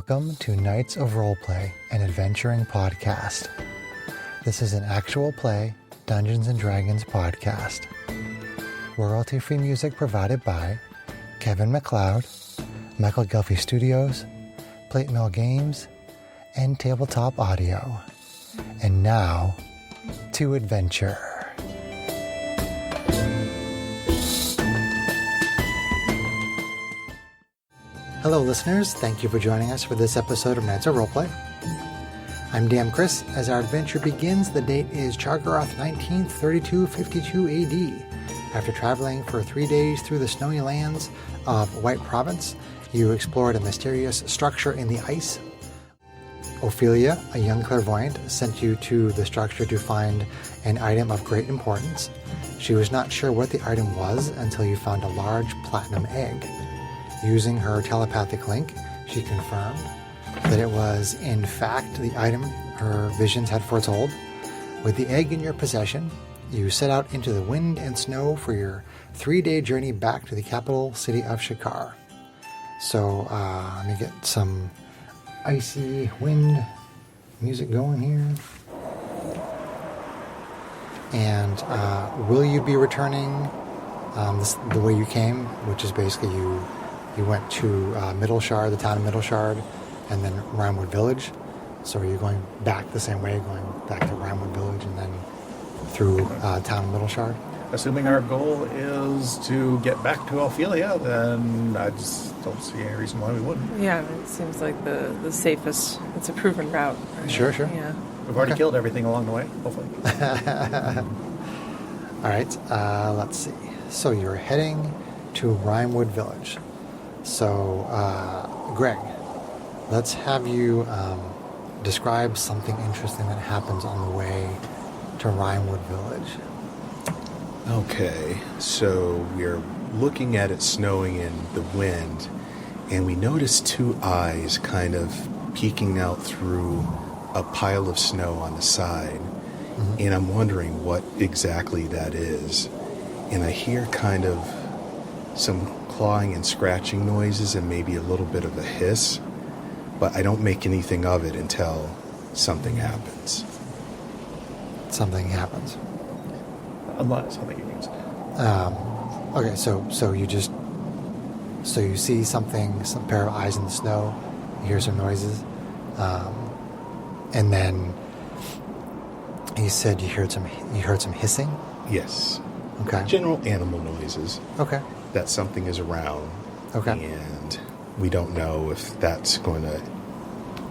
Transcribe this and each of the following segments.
Welcome to Knights of Roleplay, an adventuring podcast. This is an actual play Dungeons & Dragons podcast. Royalty-free music provided by Kevin MacLeod, Michael Gelfie Studios, Plate Mill Games, and Tabletop Audio. And now, to adventure. Hello listeners, thank you for joining us for this episode of Knights of Roleplay. I'm DM Chris. As our adventure begins, the date is Chargaroth 19th, 3252 AD. After traveling for 3 days through the snowy lands of White Province, you explored a mysterious structure in the ice. Ophelia, a young clairvoyant, sent you to the structure to find an item of great importance. She was not sure what the item was until you found a large platinum egg. Using her telepathic link, she confirmed that it was, in fact, the item her visions had foretold. With the egg in your possession, you set out into the wind and snow for your 3-day journey back to the capital city of Shakar. So, let me get some icy wind music going here. And will you be returning the way you came, which is basically you went to Middleshard, the town of Middleshard, and then Rimewood Village. So are you going back the same way, going back to Rimewood Village and then through town of Middleshard? Assuming our goal is to get back to Ophelia, then I just don't see any reason why we wouldn't. Yeah, it seems like the safest. It's a proven route. Right? Sure. Yeah. We've already killed everything along the way, hopefully. All right, let's see. So you're heading to Rimewood Village. So, Greg, let's have you describe something interesting that happens on the way to Rimewood Village. Okay, so we're looking at it snowing in the wind, and we notice two eyes kind of peeking out through a pile of snow on the side. Mm-hmm. And I'm wondering what exactly that is. And I hear kind of some clawing and scratching noises and maybe a little bit of a hiss, but I don't make anything of it until something happens. Something happens. Unless I think it means. Okay, so you see something, some pair of eyes in the snow, you hear some noises, and then you said you heard some hissing? Yes. Okay. General animal noises. Okay. That something is around. Okay. And we don't know if that's going to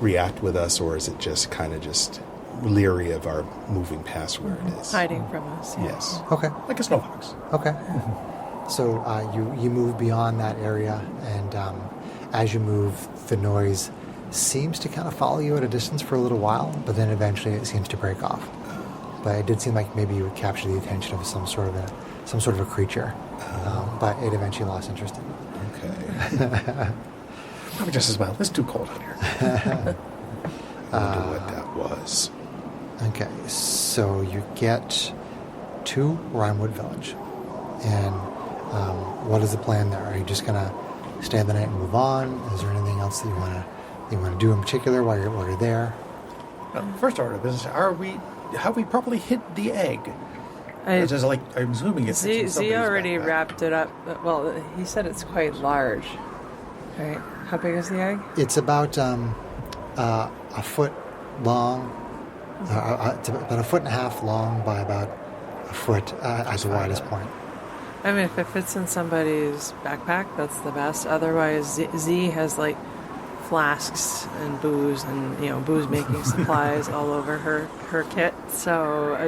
react with us, or is it just kind of just leery of our moving past where it is. Hiding from us. Yeah. Yes. Okay. Like a snowfox. Okay. So you move beyond that area, and as you move, the noise seems to kind of follow you at a distance for a little while, but then eventually it seems to break off. But it did seem like maybe you would capture the attention of some sort of a creature, but it eventually lost interest in it. Okay. Probably just as well. It's too cold out here. I wonder what that was. Okay, so you get to Rimewood Village, and what is the plan there? Are you just gonna stay the night and move on? Is there anything else that you want to do in particular while you're there? First order of business: have we properly hid the egg? I'm assuming it's in Z somebody's already backpack. wrapped it up. Well, he said it's quite large. Right? How big is the egg? It's about a foot long. It's about a foot and a half long by about a foot at the widest point. I mean, if it fits in somebody's backpack, that's the best. Otherwise, Z has like flasks and booze and booze making supplies all over her kit. So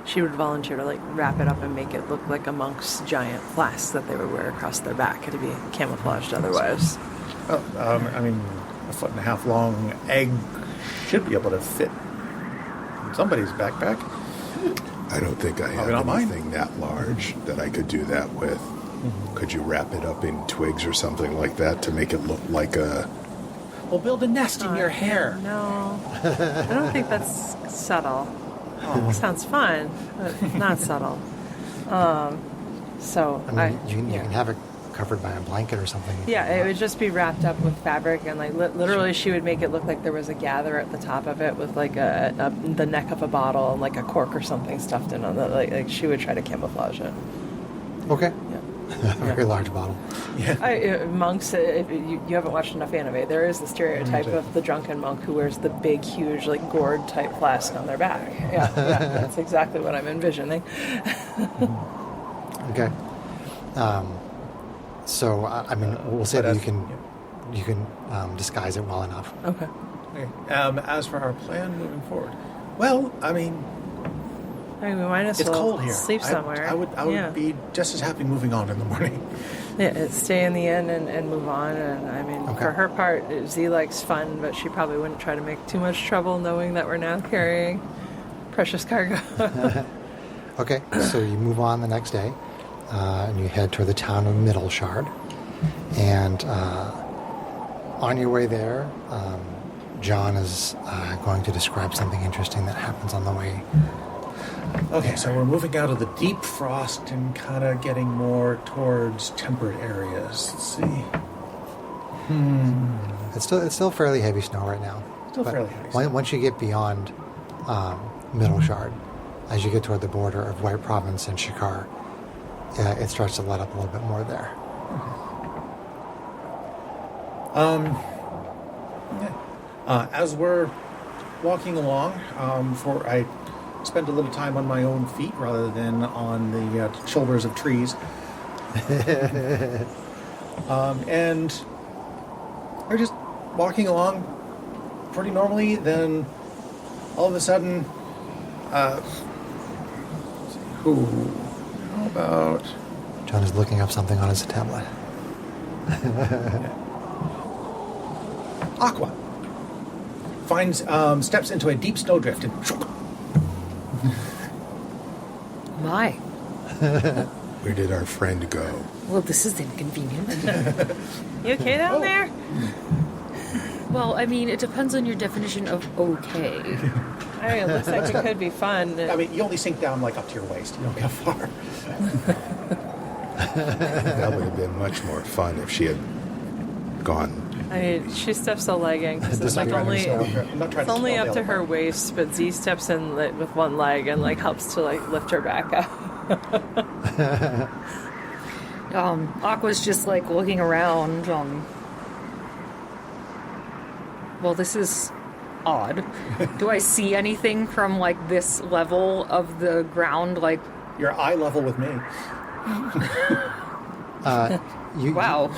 she would volunteer to like wrap it up and make it look like a monk's giant flask that they would wear across their back. It'd be camouflaged otherwise. A foot and a half long egg should be able to fit in somebody's backpack. I don't think I have anything that large that I could do that with. Mm-hmm. Could you wrap it up in twigs or something like that to make it look like a... We'll build a nest in your hair. No. I don't think that's subtle. Oh, sounds fun, but not subtle. You can have it covered by a blanket or something. Yeah, it would just be wrapped up with fabric, and like literally, she would make it look like there was a gather at the top of it with like the neck of a bottle and like a cork or something stuffed in on the like she would try to camouflage it. Okay. Yeah. A very large bottle. Monks, if you haven't watched enough anime, there is the stereotype of the drunken monk who wears the big, huge, like gourd type flask on their back. Yeah, that's exactly what I'm envisioning. Okay. So I mean, we'll say that you can disguise it well enough. Okay. As for our plan moving forward, well, I mean, we might as it's well cold here. sleep somewhere. I would be just as happy moving on in the morning. Yeah, stay in the inn and move on. And I mean, for her part, Z likes fun, but she probably wouldn't try to make too much trouble knowing that we're now carrying precious cargo. Okay, so you move on the next day, and you head toward the town of Middleshard. And on your way there, John is going to describe something interesting that happens on the way. Okay, so we're moving out of the deep frost and kind of getting more towards temperate areas. Let's see. It's still fairly heavy snow right now. Still fairly heavy snow. Once you get beyond Middleshard, as you get toward the border of White Province and Shakar, it starts to let up a little bit more there. As we're walking along, I spend a little time on my own feet rather than on the shoulders of trees. And we're just walking along pretty normally, then all of a sudden, how about... John is looking up something on his tablet. Aqua finds, steps into a deep snowdrift and... My. Where did our friend go? Well, this is inconvenient. You okay down there? Well, I mean, it depends on your definition of okay. I mean, it looks like it could be fun. I mean, you only sink down like up to your waist. You don't get far. That would have been much more fun if she had gone. I mean, she steps a leg in because it's like only up to her waist, but Z steps in with one leg and like helps to like lift her back up. Aqua's just like looking around. Well, this is odd. Do I see anything from like this level of the ground? Like you're eye level with me. Wow.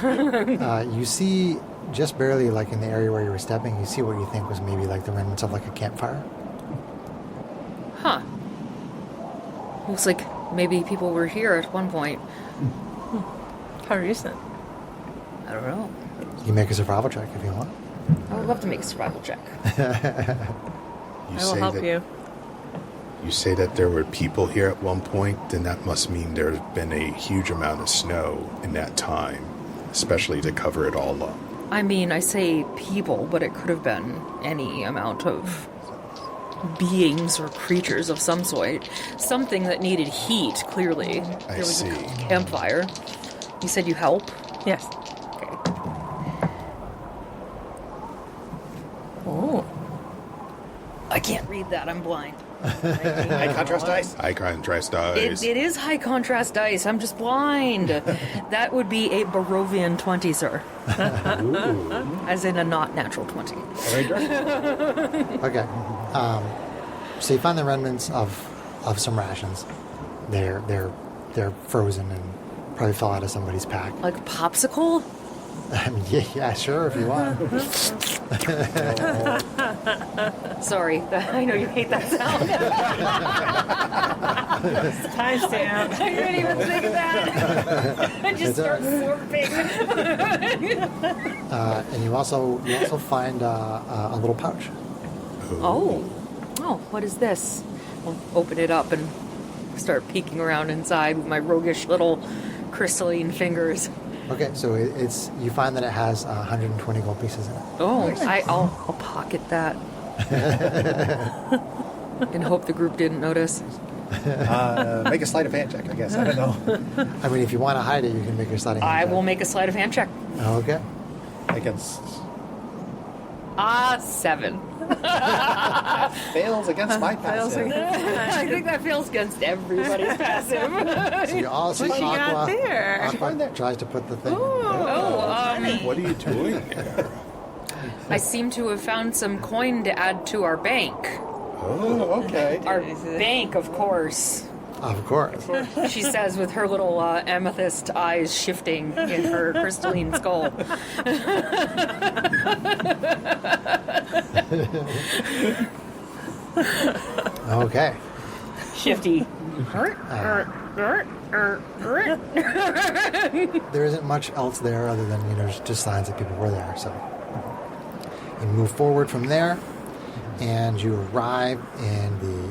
You see just barely, like in the area where you were stepping, you see what you think was maybe like the remnants of like a campfire. Huh. Looks like maybe people were here at one point. How recent? I don't know. You can make a survival check if you want. I would love to make a survival check. I will help you. You say that there were people here at one point, then that must mean there's been a huge amount of snow in that time, especially to cover it all up. I mean, I say people, but it could have been any amount of beings or creatures of some sort. Something that needed heat, clearly. I There was see. a campfire. You said you help? Yes. Okay. Oh. I can't read that, I'm blind. High contrast dice. High contrast eyes. It is high contrast dice, I'm just blind. That would be a Barovian 20, sir. As in a not natural 20. Very direct. Okay. So you find the remnants of some rations. They're frozen and probably fell out of somebody's pack. Like a popsicle? I mean, yeah, sure, if you want. Sorry, I know you hate that sound. Timestamp. I didn't even think of that. I just start slurping. And you also find a little pouch. Oh, what is this? I'll open it up and start peeking around inside with my roguish little crystalline fingers. Okay, so you find that it has 120 gold pieces in it. Oh, I'll pocket that. And hope the group didn't notice. Make a sleight of hand check, I guess. I don't know. I mean, if you want to hide it, you can make your sliding hand I check. will make a sleight of hand check. Okay. Against 7. fails against my passive. I think that fails against everybody's passive. So you all see What you got Aqua. there? Aqua tries to put the thing. What are you doing there? I seem to have found some coin to add to our bank. Oh, okay. Our bank, of course. Of course. She says with her little amethyst eyes shifting in her crystalline skull. Okay. Shifty. There isn't much else there other than, just signs that people were there. So you move forward from there, and you arrive in the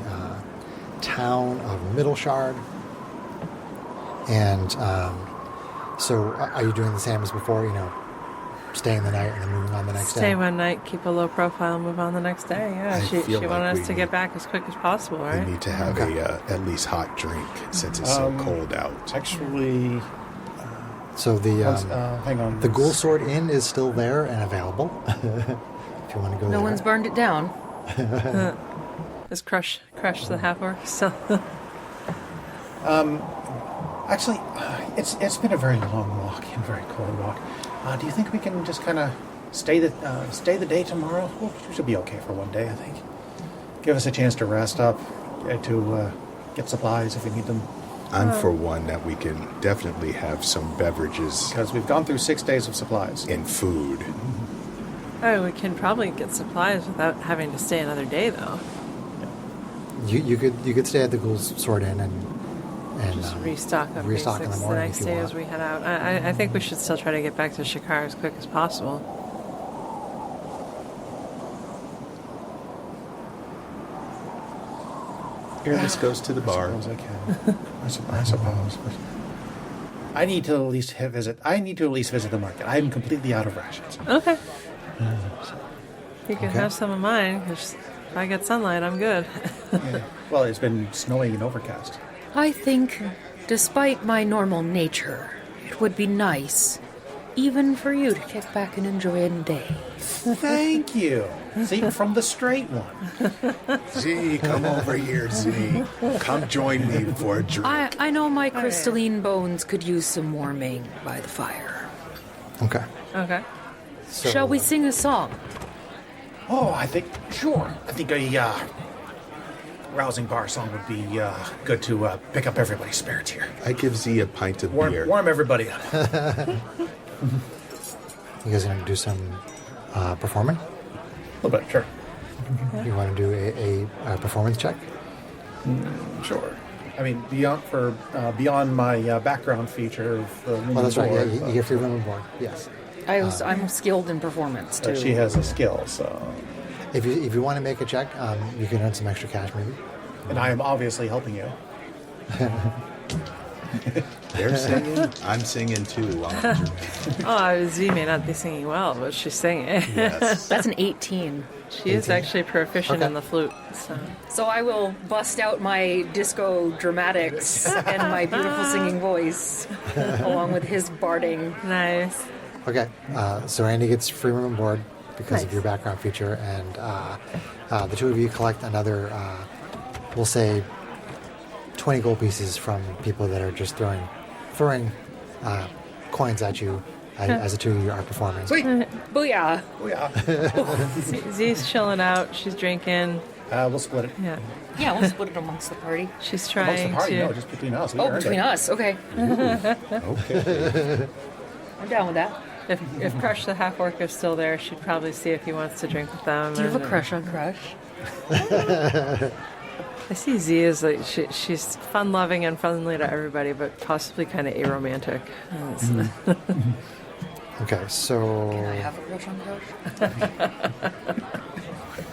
town of Middleshard. And so are you doing the same as before, staying the night and then moving on the next Stay day? one night, keep a low profile, move on the next day. Yeah, I she feel wanted like us to we get need- back as quick as possible, right? We need to have at least hot drink since it's so cold out. Actually, So the hang on. the Ghoul Sword Inn is still there and available if you want to go there. No one's burned it down. Is Crush the half orc still? Actually, it's been a very long walk and very cold walk. Do you think we can just kind of stay the day tomorrow? Well, we should be okay for one day, I think. Give us a chance to rest up, to get supplies if we need them. I'm for one that we can definitely have some beverages Because we've gone through 6 days of supplies. and food. Oh, we can probably get supplies without having to stay another day, though. You could stay at the Ghoul Sword Inn and Just restock up restock in the basics morning next if you day want. as we head out. I think we should still try to get back to Shakar as quick as possible. Here, this goes to the I bar. suppose I can. I suppose. But I need to at least visit the market. I'm completely out of rations. Okay. You can Okay. have some of mine, because if I get sunlight, I'm good. Well, it's been snowing and overcast. I think, despite my normal nature, it would be nice, even for you to kick back and enjoy a day. Thank you. See, from the straight one. Z, come over here, Z. Come join me for a drink. I know my crystalline bones could use some warming by the fire. Okay. Okay. So, Shall we sing a song? Oh, I think a rousing bar song would be good to pick up everybody's spirits here. I give Z a pint of beer. Warm everybody up. You guys gonna do some performing? A little bit, sure. You want to do a performance check? Sure. I mean, beyond my background feature of the Well, that's right. Yeah, board, you get free room and board. Yes. I'm skilled in performance, too. she has a skill, so. If you want to make a check, you can earn some extra cash, maybe. And I am obviously helping you. They're singing. I'm singing too. While I'm drinking. Oh, Z may not be singing well, but she's singing. Yes. That's an 18. She is 18? actually proficient Okay. in the flute. So. So I will bust out my disco dramatics and my beautiful singing voice, along with his barding. Nice. Okay. So Andy gets free room and board because of Nice. your background feature, and the two of you collect another, we'll say, 20 gold pieces from people that are just throwing coins at you as the two of you are performing. Sweet. Booyah! Oh, yeah. Z's chilling out. She's drinking. We'll split it. Yeah. Yeah, we'll split it amongst the party. She's Amongst trying the party, to. no, just between us. We Oh, earned between it. us. Okay. Okay. I'm down with that. If Crush the half orc is still there, she'd probably see if he wants to drink with them. Do you have a and- crush on Crush? I see Z is like she's fun loving and friendly to everybody, but possibly kind of aromantic. Okay, so I have a crush on Crush?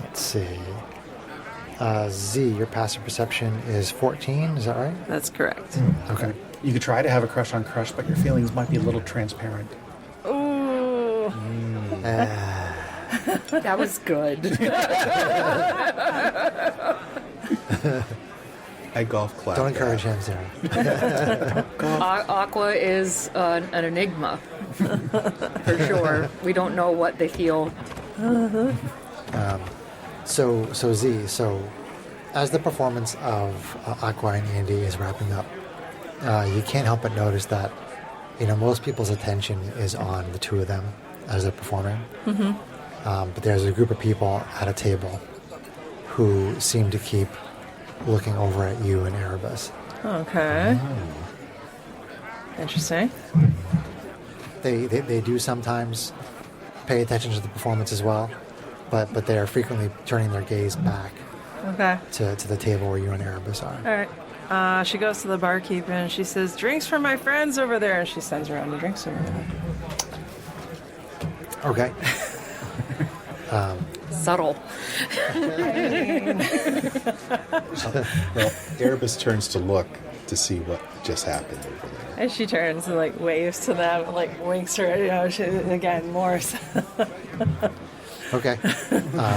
let's see. Z, your passive perception is 14, is that right? That's correct. Okay. You could try to have a crush on Crush, but your feelings might be a little transparent. Ooh. That was good. I golf clap. Don't encourage him, Sarah. Aqua is an enigma, for sure. We don't know what they feel. So Z, as the performance of Aqua and Andy is wrapping up, you can't help but notice that, most people's attention is on the two of them as they're performing. But there's a group of people at a table who seem to keep looking over at you and Erebus. Okay. Interesting. They do sometimes pay attention to the performance as well, but they are frequently turning their gaze back Okay. to the table where you and Erebus are. All right. She goes to the barkeep and she says, "Drinks for my friends over there," and she sends around the drinks over there. Okay. Subtle. Well, Erebus turns to look to see what just happened over there. And she turns and waves to them, and winks her. Again, more. Okay.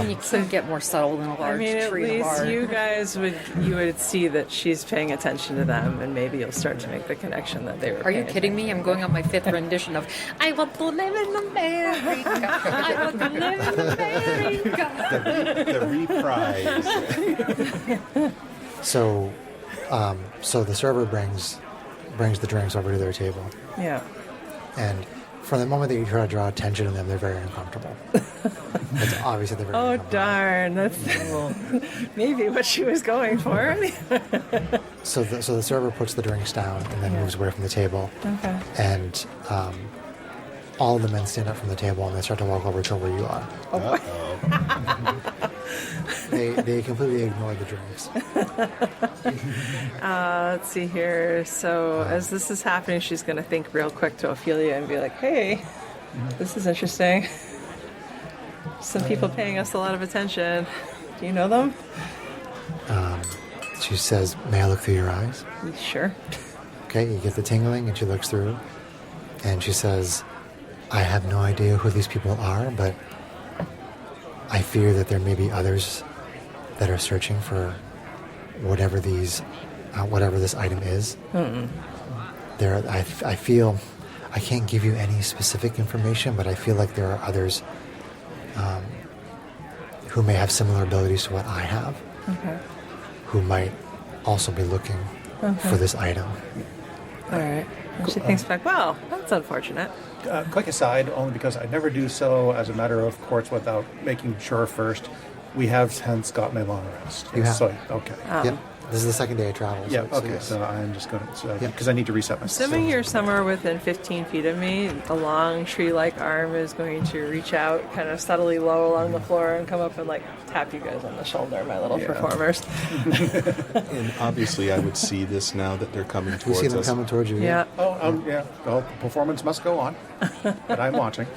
You couldn't get more subtle than a large At tree of least art. you guys would see that she's paying attention to them, and maybe you'll start to make the connection that they were. Are you kidding me? I'm going on my 5th rendition of I want to live in America. I want to live in America. The reprise. So the server brings the drinks over to their table, Yeah. and from the moment that you try to draw attention to them, they're very uncomfortable. It's obvious that they're very Oh uncomfortable. darn! That's maybe what she was going for. So the server puts the drinks down and then moves away from the table, Okay. and all of the men stand up from the table and they start to walk over to where you are. They completely ignore the drinks. Let's see here. So as this is happening, she's going to think real quick to Ophelia and be like, "Hey, this is interesting. Some people paying us a lot of attention. Do you know them?" She says, "May I look through your eyes?" Sure. Okay, you get the tingling, and she looks through, and she says, "I have no idea who these people are, but I fear that there may be others that are searching for whatever this item is. I feel, I can't give you any specific information, but I feel like there are others who may have similar abilities to what I have, who might also be looking for this item." All right. And she thinks back, well, that's unfortunate. Quick aside, only because I never do so as a matter of course without making sure first. We have hence got my long rest. You have. So, okay. Yep. This is the second day of travel. Yeah, so okay. yes. So I'm just going to, because I need to reset myself. Assuming you're somewhere within 15 feet of me, a long tree-like arm is going to reach out kind of subtly low along the floor and come up and tap you guys on the shoulder, my little performers. And obviously, I would see this now that they're coming You towards see them us. coming towards you. Yeah. Yeah. Well, the performance must go on. But I'm watching.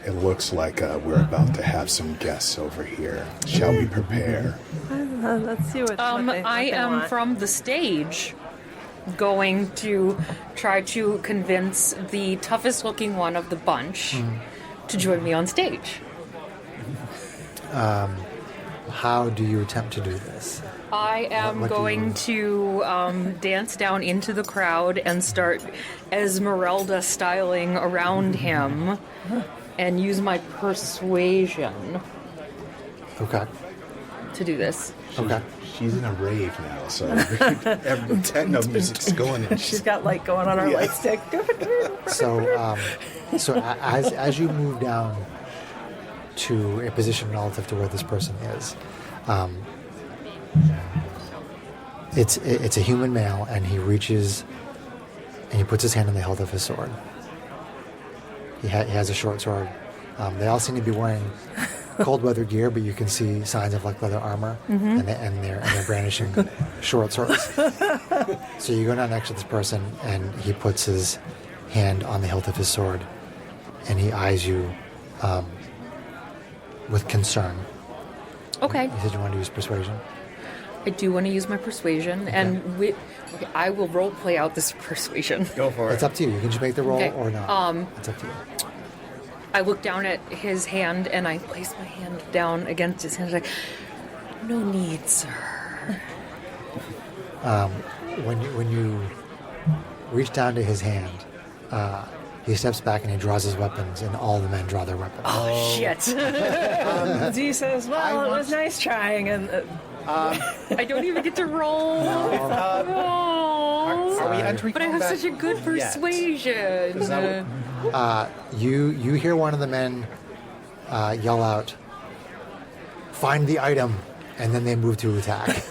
It looks like we're about to have some guests over here. Shall we prepare? Let's see what they I am want. from the stage going to try to convince the toughest looking one of the bunch to join me on stage. How do you attempt to do this? I am What do going you- to dance down into the crowd and start Esmeralda styling around him and use my persuasion Okay. to do this. Okay. She's in a rave now, so every techno music's going. And She's got light going on her light stick. So as you move down to a position relative to where this person is, it's a human male, and he reaches and he puts his hand on the hilt of his sword. He has a short sword. They all seem to be wearing cold weather gear, but you can see signs of leather armor, and they're brandishing short swords. So you go down next to this person, and he puts his hand on the hilt of his sword, and he eyes you with concern. Okay. You said you wanted to use persuasion. I do want to use my persuasion, and I will role play out this persuasion. Go for it. It's up to you. You can just make the roll Okay. or not. It's up to you. I look down at his hand and I place my hand down against his hand. Like, no need, sir. When you reach down to his hand, he steps back and he draws his weapons, and all the men draw their weapons. Oh, shit. Z says, "Well, it was nice trying," and I don't even get to roll. Are we entering But I have combat such a good yet? persuasion. Is that You hear one of the men yell out, "Find the item," and then they move to attack.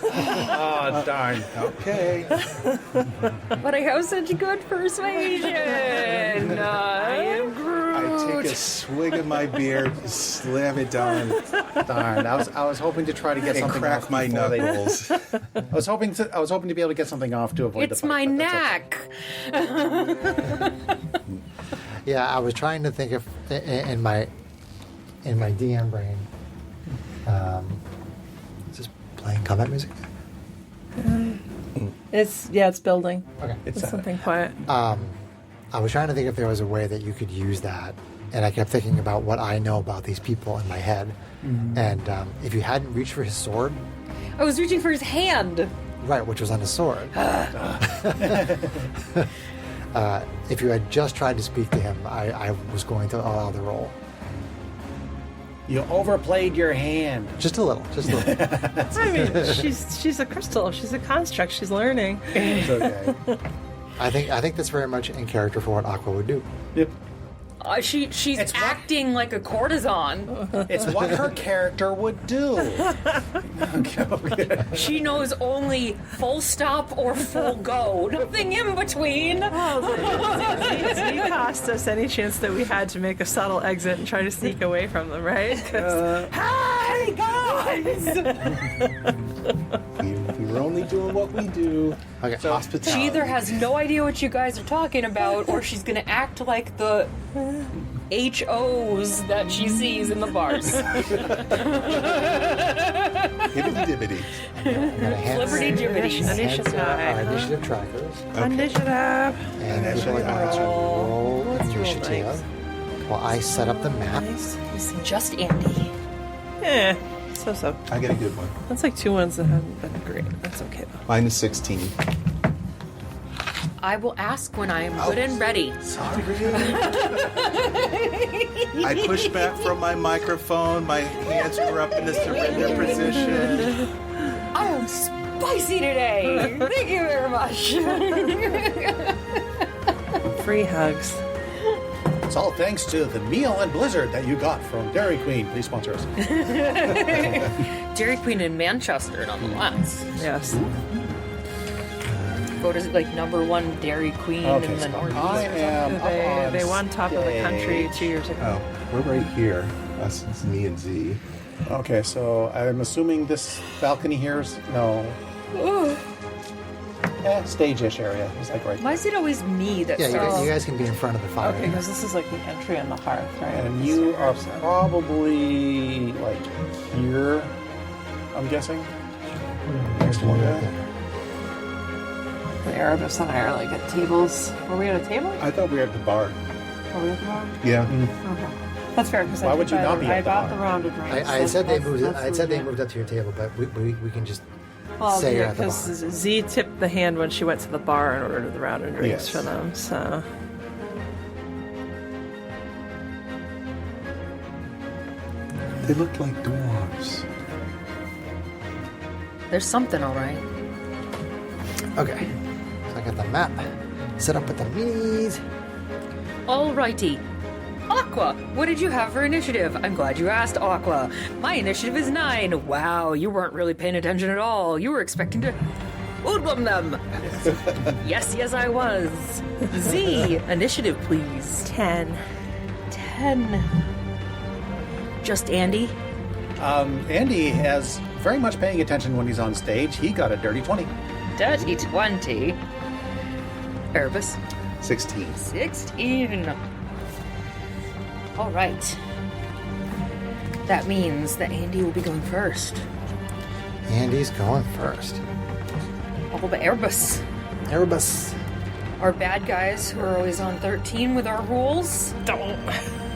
Oh, darn. Okay. But I have such good persuasion. I am Groot. I take a swig of my beer, slam it down, Darn. I was hoping to try to get and something crack off my before they- knuckles. I was hoping to be able to get something off to avoid It's the fight, my but that's okay. knack. Yeah, I was trying to think of in my DM brain. Is this playing combat music? it's building. Okay. It's something quiet. I was trying to think if there was a way that you could use that, and I kept thinking about what I know about these people in my head. And if you hadn't reached for his sword, I was reaching for his hand. right, which was on his sword, if you had just tried to speak to him, I was going to allow the roll. You overplayed your hand. Just a little. I mean, she's a crystal. She's a construct. She's learning. It's okay. I think that's very much in character for what Aqua would do. Yep. She's It's what- acting like a courtesan. It's what her character would do. Okay. She knows only full stop or full go. Nothing in between. Z cost us any chance that we had to make a subtle exit and try to sneak away from them, right? 'Cause- Hi, guys! We were only doing what we do. Okay. Hospitality. She either has no idea what you guys are talking about, or she's gonna act like the HOs that she sees in the bars. Hibbity dibbity. Flipperty jibbity. Initiative. Our initiative trackers. Initiative. And people are going to roll Let's roll initiative dice. while I set up the map. Just Andy. So. I get a good one. That's like 2 ones that haven't been great. That's okay though. Mine is 16. I will ask when I am good and ready. Sorry. I pushed back from my microphone. My hands were up in the surrender position. I am spicy today. Thank you very much. Free hugs. It's all thanks to the meal and blizzard that you got from Dairy Queen. Please sponsor us. Dairy Queen in Manchester, nonetheless. Yes. Voted like #1 Dairy Queen Okay, in the so Northeast. I am up on They won top of the country stage. 2 years ago. Oh, we're right here. Us, it's me and Z. Okay, so I'm assuming this balcony here is no. Stage-ish area. It's like right. Why is it always me that Yeah, starts? you guys can be in front of the fire. Okay, because this is like the entry on the hearth, right? And you are probably like here. I'm guessing. Next to one guy. The Arabists and I are like at tables. Were we at a table? I thought we were at the bar. Were we at the bar? Yeah. Okay. That's fair because Why would you not be I at the bought bar? the rounded drinks. I said they That's- moved. that's I said they legit. moved up to your table, but we can just Well, say you're yeah, at the because bar. Z tipped the hand when she went to the bar and ordered the rounded drinks Yes. for them. So They look like dwarves. There's something, all right. Okay. So I got the map set up with the minis. Alrighty. Aqua, what did you have for initiative? I'm glad you asked, Aqua. My initiative is 9. Wow, you weren't really paying attention at all. You were expecting to hoodlum them. Yes, I was. Z, initiative, please. 10. 10. Just Andy? Andy has very much paying attention when he's on stage. He got a dirty 20. Dirty 20. Erebus? 16. 16. All right. That means that Andy will be going first. Andy's going first. Oh, but Erebus. Erebus. Our bad guys who are always on 13 with our rules. Don't.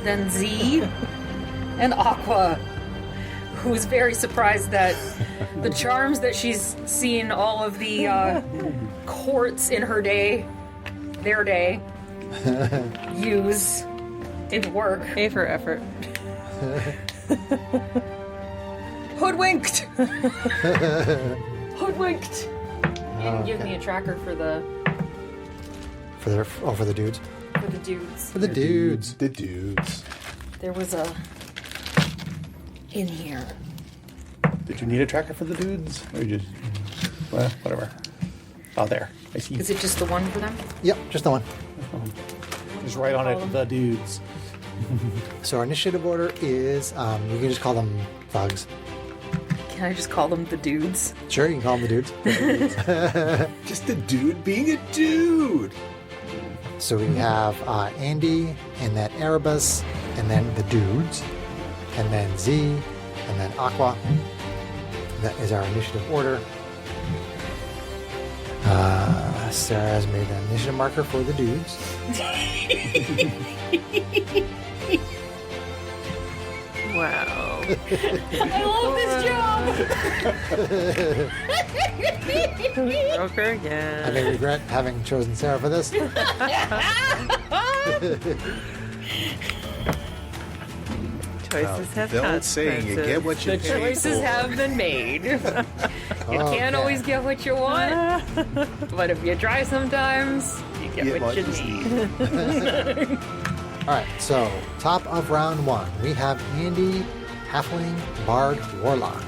Then Z and Aqua, who's very surprised that the charms that she's seen all of the courts in her day, their day, use in work. A for effort. Hoodwinked! Hoodwinked! And give me a tracker for the For the dudes. dudes. For the dudes. The dudes. There was a in here. Did you need a tracker for the dudes? Or you just... Well, whatever. Oh, there. I see. Is it just the one for them? Yep, just the one. Just right on it, the dudes. So our initiative order is, you can just call them thugs. Can I just call them the dudes? Sure, you can call them the dudes. Just a dude being a dude. So we have Andy, and then Erebus, and then the dudes, and then Z, and then Aqua. That is our initiative order. Sarah has made an initiative marker for the dudes. Wow. I love this job! Joker I again. may regret having chosen Sarah for this. Choices have The old saying, you get what you The pay choices for. have been made. You can't Okay. always get what you want, but if you try sometimes, you get what you need. All right, so top of round one, we have Andy, Halfling, Bard, Warlock.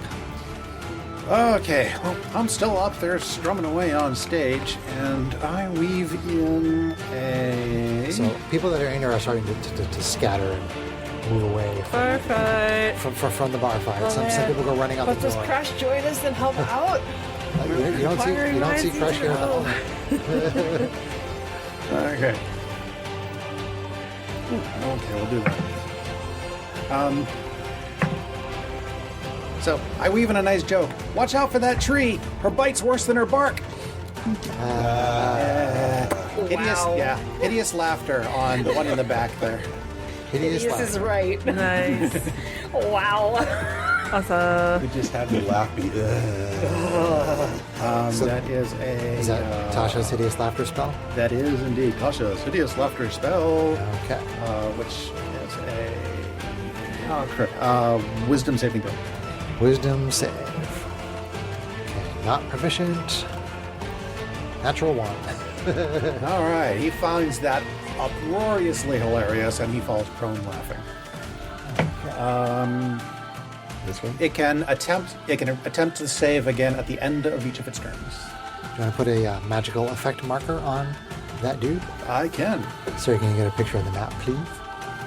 Okay, well, I'm still up there strumming away on stage, and I weave in a... So people that are in here are starting to scatter and move away Bar fight. from the bar fight. Some people go running out But the does door. Crash join us and help out? You don't see Crush here at the moment. Okay. Okay, we'll do that. So, I weave in a nice joke. Watch out for that tree. Her bite's worse than her bark. Hideous, Wow. yeah, hideous laughter on the one in the back there. Hideous This laugh. is right. Nice. Wow. Awesome. We just had me laughing. So- That is a... Is that Tasha's hideous laughter spell? That is indeed Tasha's hideous laughter spell, Okay. which is a wisdom saving throw. Wisdom save. Okay, not proficient. Natural one. All right, he finds that uproariously hilarious, and he falls prone laughing. This one? It can attempt to save again at the end of each of its turns. Do you want to put a magical effect marker on that dude? I can. So you can get a picture of the map, please,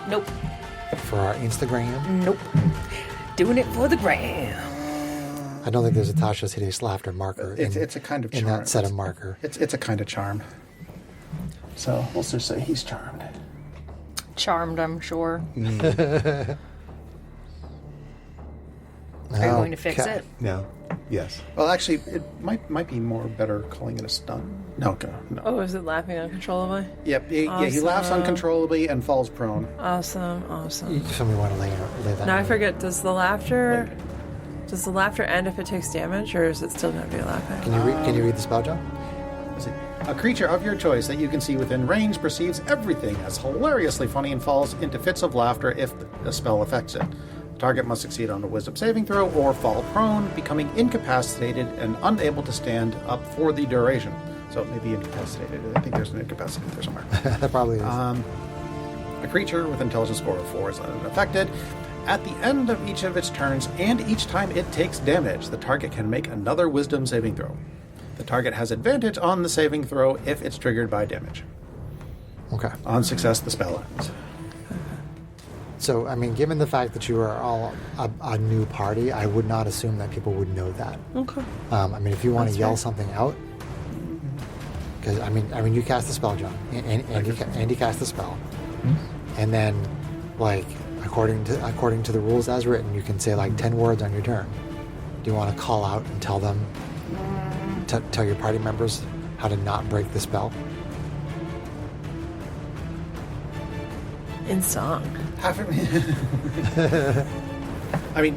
Nope. for our Instagram. Nope. Doing it for the gram. I don't think there's a Tasha's hideous laughter marker It's a kind of charm. in that set of marker. It's a kind of charm. So we'll just say he's charmed. Charmed, I'm sure. Are you going to fix Okay. it? No. Yes. Well, actually, it might be more better calling it a stun. No. Oh, is it laughing uncontrollably? Yep. Yeah, he laughs Awesome. uncontrollably and falls prone. Awesome. Somebody want to lay that Now I out. forget. Does the laughter end if it takes damage, or is it still going to be laughing? Can you read the spell, John? Let's see. A creature of your choice that you can see within range perceives everything as hilariously funny and falls into fits of laughter if the spell affects it. The target must succeed on a wisdom saving throw or fall prone, becoming incapacitated and unable to stand up for the duration. So it may be incapacitated. I think there's an incapacitated there somewhere. That probably is. A creature with intelligence score of 4 is unaffected. At the end of each of its turns, and each time it takes damage, the target can make another wisdom saving throw. The target has advantage on the saving throw if it's triggered by damage. Okay. On success, the spell ends. So, I mean, given the fact that you are all a new party, I would not assume that people would know that. Okay. I mean, if you want to That's yell fair. something out, because I mean, you cast the spell, John, and Andy cast the spell, and then, like, according to the rules as written, you can say like 10 words on your turn. Do you want to call out and tell them, tell your party members how to not break the spell? In song. I mean,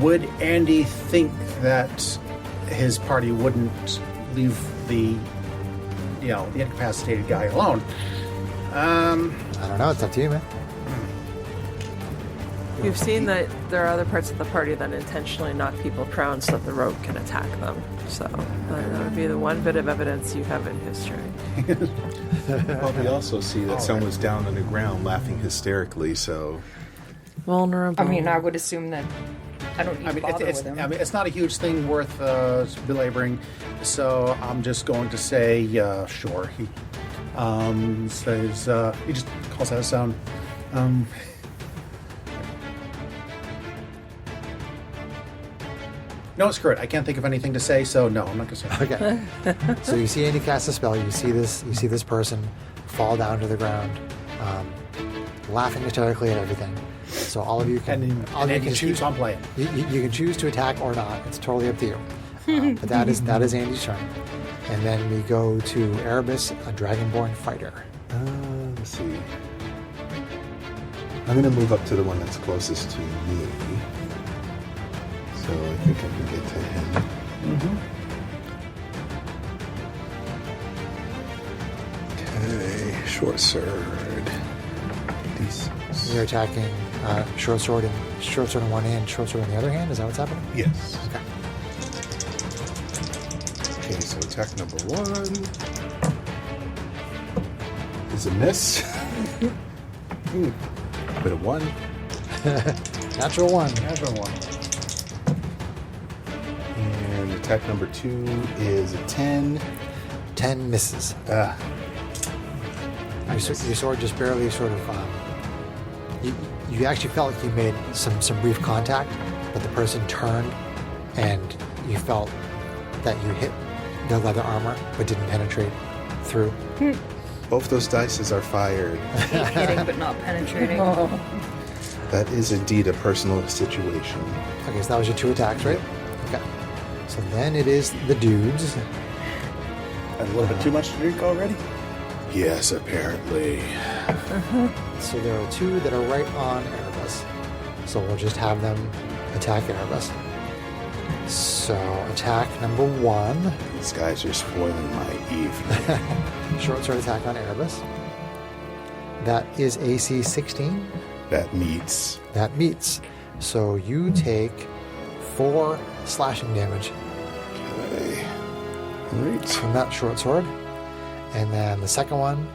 Would Andy think that his party wouldn't leave the incapacitated guy alone? I don't know. It's up to you, man. You've seen that there are other parts of the party that intentionally knock people prone so that the rogue can attack them. So that would be the one bit of evidence you have in history. Well, we also see that someone's down on the ground laughing hysterically, so... Vulnerable. I mean, I would assume that I don't need to bother with him. It's not a huge thing worth belaboring, so I'm just going to say, sure. He says, he just calls out a sound. No, screw it. I can't think of anything to say, so no, I'm not going to say it. Okay. So you see Andy cast a spell. You see this person fall down to the ground, laughing hysterically at everything. So all of you can choose on playing. You can choose to attack or not. It's totally up to you. But that is Andy's turn. And then we go to Erebus, a Dragonborn fighter. Let's see. I'm going to move up to the one that's closest to me. So I think I can get to him. Okay, short sword. You're attacking short sword in one hand, short sword in the other hand. Is that what's happening? Yes. Okay. Okay, so attack number 1 is a miss. Bit of 1. Natural 1. Natural 1. And attack number 2 is a 10. 10 misses. Your sword just barely sort of... You actually felt like you made some brief contact, but the person turned and you felt that you hit the leather armor but didn't penetrate through. Both those dices are fired. Hitting but not penetrating. That is indeed a personal situation. Okay, so that was your 2 attacks, right? Okay. So then it is the dudes. A little bit too much to drink already? Yes, apparently. So there are 2 that are right on Erebus. So we'll just have them attack Erebus. So attack number 1. These guys are spoiling my evening. Short sword attack on Erebus. That is AC 16. That meets. That meets. So you take 4 slashing damage Okay. Right. from that short sword. And then the second one,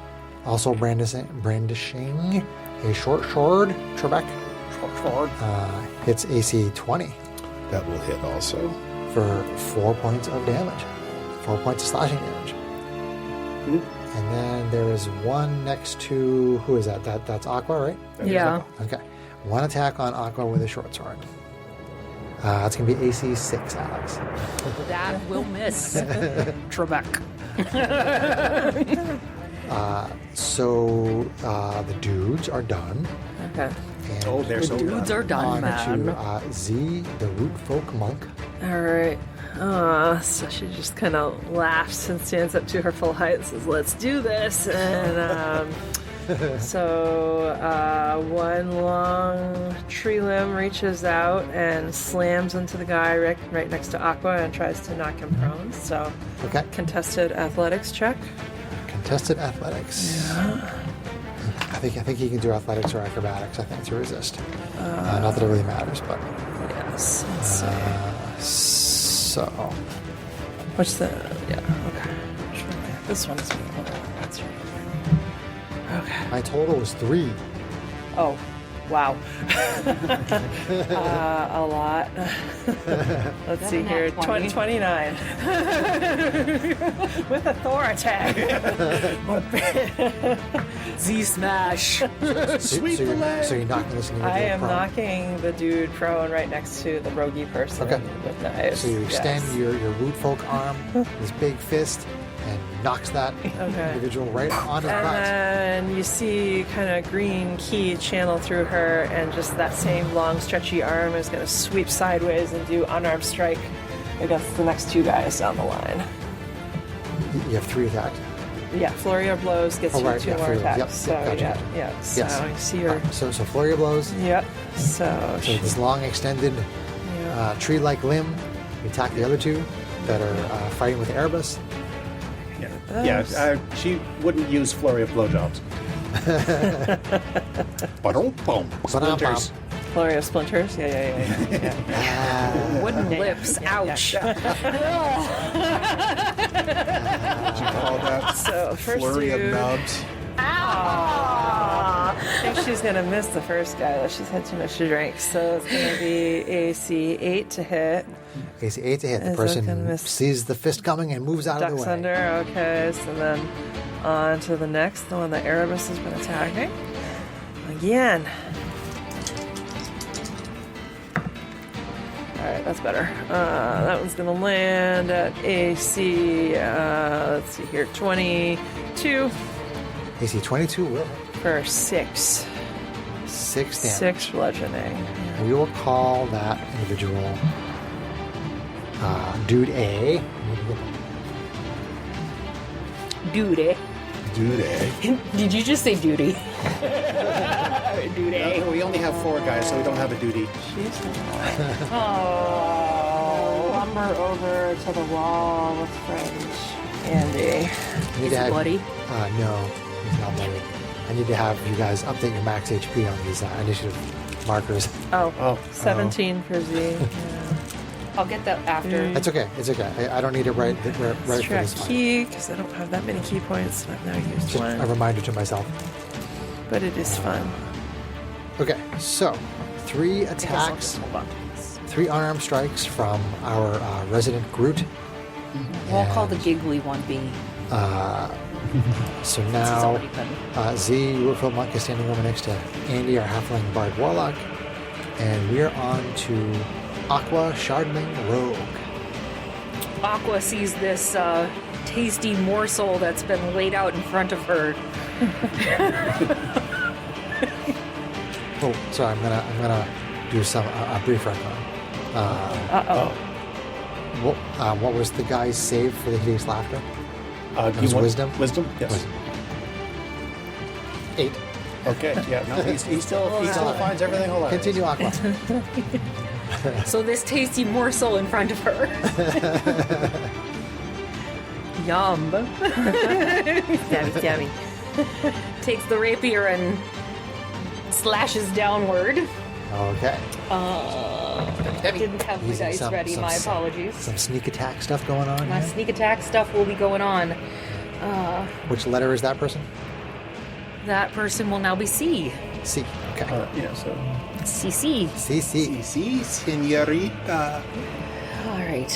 also brandishing a short sword, Trebek, hits AC 20 That will hit also. for 4 points of damage. 4 points of slashing damage. And then there is one next to, who is that? That's Aqua, right? Yeah. Okay. One attack on Aqua with a short sword. It's going to be AC 6, Alex. That will miss. Trebek. So the dudes are done. Okay. And Oh, they're so Dudes are done, on man. to Z, the root folk monk. All right. So she just kind of laughs and stands up to her full height and says, "Let's do this." And so one long tree limb reaches out and slams into the guy right next to Aqua and tries to knock him prone. So Okay. contested athletics check. Contested athletics. Yeah. I think he can do athletics or acrobatics, I think, to resist. Not that it really matters, but... Yes. Let's see. So... What's the... Yeah, okay. This one's... That's right. Okay. My total was 3. Oh, wow. A lot. Let's see here. 29. With a Thor attack. Z smash. Sweep the leg. So you're knocking this I am prone. knocking the dude prone right next to the roguey person Okay. with knives. So you extend Yes. your root folk arm, this big fist, and knocks that individual right on his butt. And then you see kind of green key channel through her, and just that same long, stretchy arm is going to sweep sideways and do unarmed strike against the next 2 guys down the line. You have 3 attacks. Yeah, flurry of blows gets Oh, you right, 2 yeah, more flurry of blows. attacks. Yep, So gotcha, yeah, gotcha. yeah. So Yes. you see her. So flurry of blows. Yep. So So this long extended tree-like limb. You attack the other two that are fighting with Erebus. Yeah, she wouldn't use flurry of blowjobs. Ba-dum-bum. Splinters. Flurry of splinters. Yeah. Wooden lips. Ouch. Did you call that So first flurry of you. nubs? I think she's gonna miss the first guy. Though she's had too much to drink, so it's gonna be AC 8 to hit. AC 8 to hit. The Is that gonna person miss? sees the fist coming and moves out of the Ducks way. under. Okay, so then on to the next, the one that Erebus has been attacking. Again. Alright, that's better. That one's gonna land at AC, let's see here, 22 AC 22 will hit. for 6. 6 damage. 6 bludgeoning. We will call that individual Dude A. Duty. Dude, Did you just say duty? Duty. We only have 4 guys, so we don't have a duty. She's lumber over to the wall with French. Andy. I need to have, Bloody. no, he's not bloody. I need to have you guys update your max HP on these initiative markers. Oh, 17 for Z. Yeah. I'll get that after. It's okay. It's okay. I don't need it right for Let's track this fight. key, because I don't have that many key points. I've now used Just a one. reminder to myself. But it is fun. Okay, so 3 attacks, 3 unarmed strikes from our resident Groot. We'll call the giggly one B. So He's now already been. Z, Rootfield Monk is standing over next to Andy, our halfling bard warlock, and we're on to Aqua Shardling Rogue. Aqua sees this tasty morsel that's been laid out in front of her. Oh, sorry, I'm gonna do some a brief recon. What was the guy's save for the hideous laughter? Do was you want wisdom? Wisdom? Yes. Wisdom. 8. Okay, yeah, no, he still finds everything hilarious. Continue, Aqua. So this tasty morsel in front of her. Yum. Yummy. Takes the rapier and slashes downward. Okay. Didn't have my Using dice some- ready. some- My apologies. Some sneak attack stuff going on My here. sneak attack stuff will be going on. Which letter is that person? That person will now be C. C. Okay. Yeah, so. CC. C. C. Si, senorita. All right.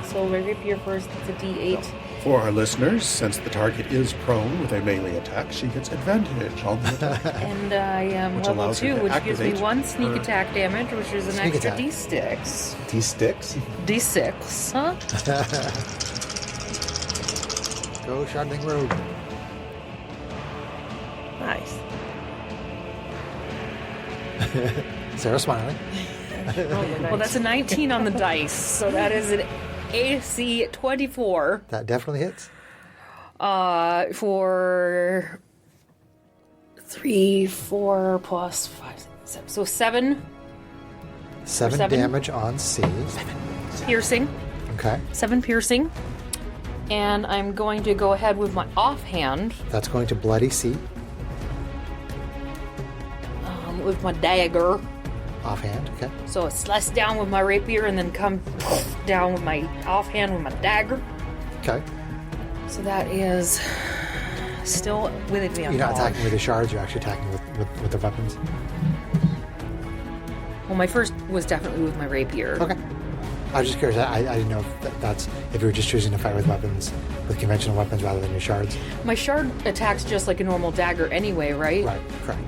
So my rapier first. It's a D8. For our listeners, since the target is prone with a melee attack, she gets advantage on the attack. And I am Which level allows her 2, to which gives me activate 1 sneak her- attack damage, which is an Sneak extra attack. D6. T-sticks. D6, huh? Go Shardling Rogue. Nice. Sarah smiling. Well, that's a 19 on the dice, so that is an AC 24 That definitely hits. for 3, 4 plus 5, 7. So 7 7 7? damage on C. piercing. Okay. 7 piercing. And I'm going to go ahead with my offhand That's going to bloody C. with my dagger. Offhand. Okay. So I slice down with my rapier and then come down with my offhand with my dagger. Okay. So that is still with advantage. You're not attacking with the shards, you're actually attacking with the weapons. Well, my first was definitely with my rapier. Okay. I was just curious. I didn't know if that's if you were just choosing to fight with weapons, with conventional weapons rather than your shards. My shard attacks just like a normal dagger anyway, right? Right. Correct.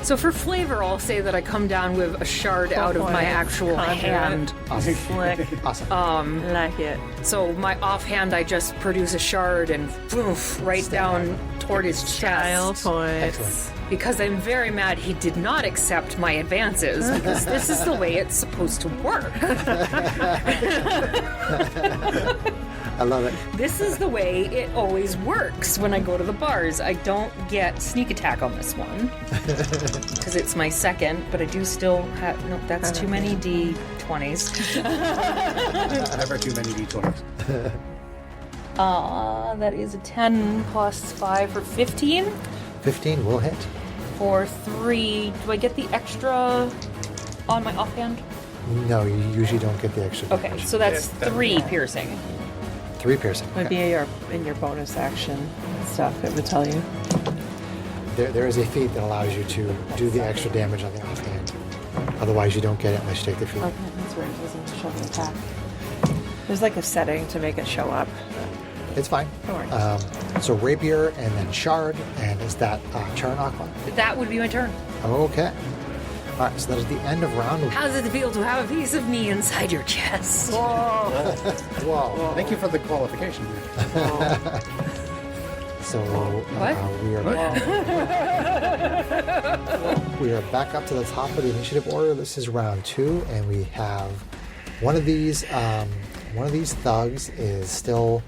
So for flavor, I'll say that I come down with a shard out of my actual hand. Awesome. Slick. Awesome. Like it. So my offhand, I just produce a shard and poof, right down toward his Style chest. points. Excellent. Because I'm very mad he did not accept my advances, because this is the way it's supposed to work. I love it. This is the way it always works when I go to the bars. I don't get sneak attack on this one because it's my second, but I do still have. No, that's too many D20s. Never too many D20s. That is a 10 plus 5 for 15. 15 will hit. For 3, do I get the extra on my offhand? No, you usually don't get the extra Okay, damage. so that's 3 piercing. 3 piercing. Would Okay. be in your bonus action stuff. It would tell you. There is a feat that allows you to do the extra damage on the offhand. Otherwise, you don't get it unless you take the feat. Okay, that's weird. It doesn't show the attack. There's like a setting to make it show up. It's fine. Don't worry. So rapier and then shard, and is that Charon Aqua? That would be my turn. Okay. All right, so that is the end of round. How does it feel to have a piece of me inside your chest? Whoa. Thank you for the qualification. So What? we are back up to the top of the initiative order. This is round 2, and we have one of these thugs is still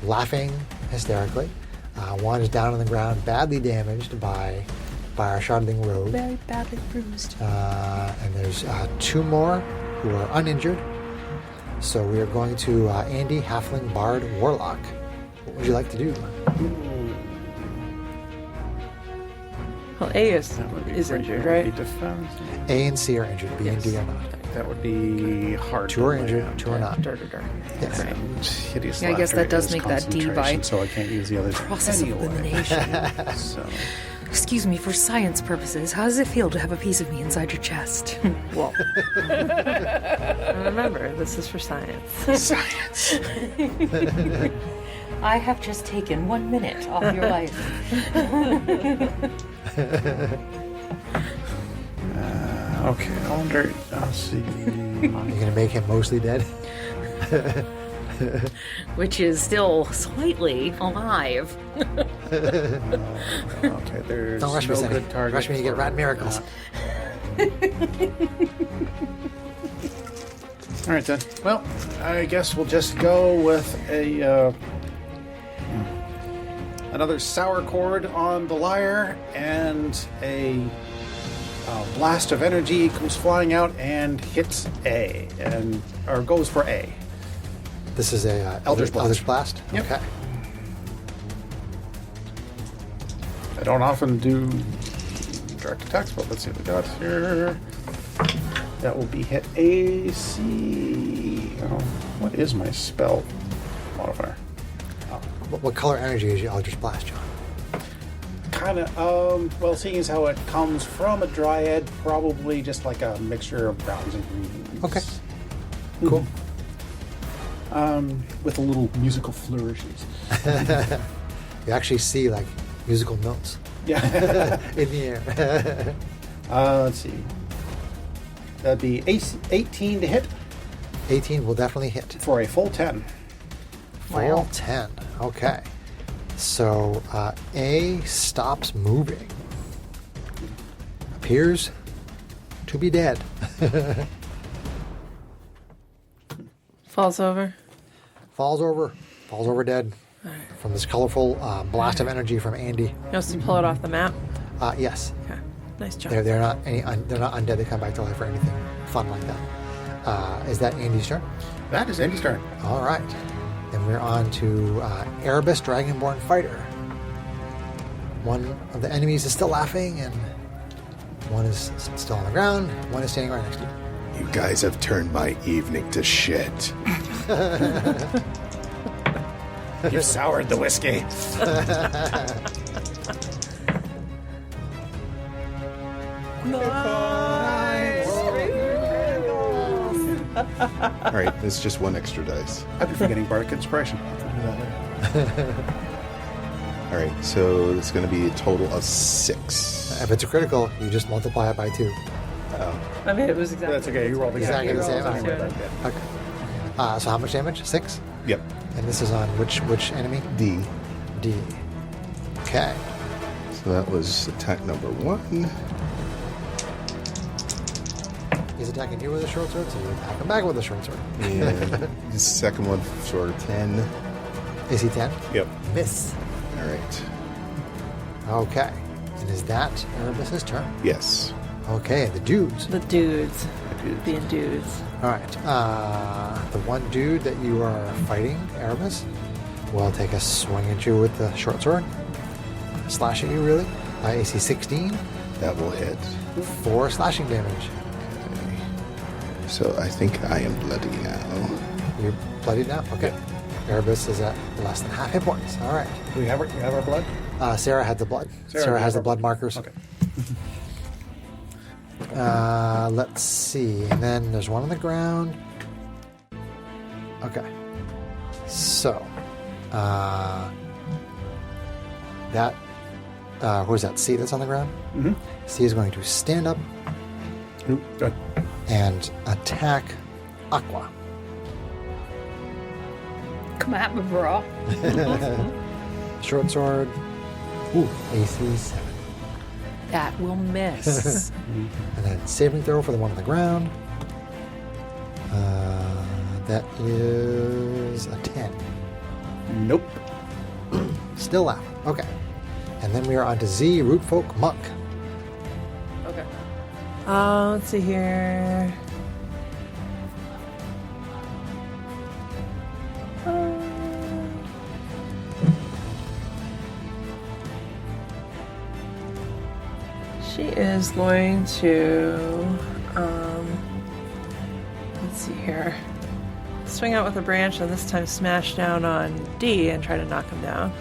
laughing hysterically. One is down on the ground, badly damaged by our sharding rogue. Very badly bruised. And there's 2 more who are uninjured. So we are going to Andy, Halfling, Bard, Warlock. What would you like to do? Well, A is Pretty injured, heavy right? defense. A and C are injured. B and D are not. That would be hard. 2 are injured, 2 are not. Yes. And hideous Yeah, I guess laughter that does is make that D by concentration, so I can't use the other Process of anyway. elimination. So Excuse me, for science purposes, how does it feel to have a piece of me inside your chest? Well, remember, this is for science. science. I have just taken 1 minute off your life. Okay, I'll see. You're going to make him mostly dead? Which is still slightly alive. Okay, there's Don't rush me, no Cindy. good target. Rush me, you get for rat miracles. All right then. Well, I guess we'll just go with a another sour chord on the lyre, and a blast of energy comes flying out and hits A, or goes for A. This is a Eldritch Blast. Eldritch Blast? Yep. Okay. I don't often do direct attacks, but let's see what we got here. That will be hit AC. Oh, what is my spell modifier? What color energy is your Eldritch Blast, John? Kind of, well, seeing as how it comes from a dryad, probably just like a mixture of browns and greens. Okay. Cool. With a little musical flourishes. You actually see, like, musical notes Yeah. in the air. Let's see. That'd be 18 to hit 18 will definitely hit. for a full 10. Full 10. Okay. So A stops moving. Appears to be dead. Falls over. Falls over dead from this colorful blast of energy from Andy. He wants to pull it off the map. Yes, Okay. Nice job. they're not they're not undead. They come back to life or anything fun like that. Is that Andy's turn? That is Andy's turn. All right. Then we're on to Erebus Dragonborn Fighter. One of the enemies is still laughing, and one is still on the ground. One is standing right next to you. You guys have turned my evening to shit. You've soured the whiskey. All right, it's just 1 extra dice. I'd be forgetting Bardic Inspiration. All right, so it's going to be a total of 6. If it's a critical, you just multiply it by 2. I mean, it was exactly. That's okay, you rolled Exactly the same. Yeah. Okay. So how much damage? 6? Yep. And this is on which enemy? D. D. Okay. So that was attack number 1. He's attacking you with a short sword, so you attack him back with a short sword. And the second one, sort of 10. AC 10? Yep. Miss. All right. Okay. And is that Erebus's turn? Yes. Okay, the dudes. The dudes. Being dudes. All right. The one dude that you are fighting, Erebus, will take a swing at you with the short sword. Slash at you, really. AC 16. That will hit. 4 slashing damage. Okay. So I think I am bloody now. You're bloodied now? Okay. Erebus is at less than half hit points. All right. Do we have our blood? Sarah had the blood. Sarah Sarah has has the our blood blood. markers. Okay. Let's see. And then there's one on the ground. Okay. So, who's that? C that's on the ground? Mm-hmm. C is going to stand up Ooh, good. and attack Aqua. Come at me, bro. Short sword. Ooh, AC 7. That will miss. And then saving throw for the one on the ground. That is a 10. Nope. Still out. Okay. And then we are on to Z, Rootfolk Monk. Okay. Let's see here. She is going to, let's see here, swing out with a branch and this time smash down on D and try to knock him down.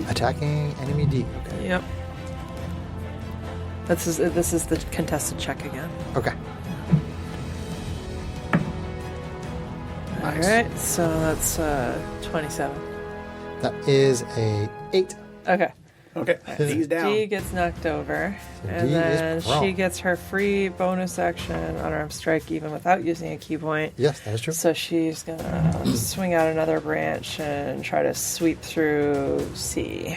Attacking enemy D. Okay. Yep. This is the contested check again. Okay. Nice. All right, so that's 27. That is a 8. Okay. Okay. He's down. D gets knocked over, So and D is then prone. she gets her free bonus action unarmed strike even without using a key point. Yes, that is true. So she's gonna swing out another branch and try to sweep through C.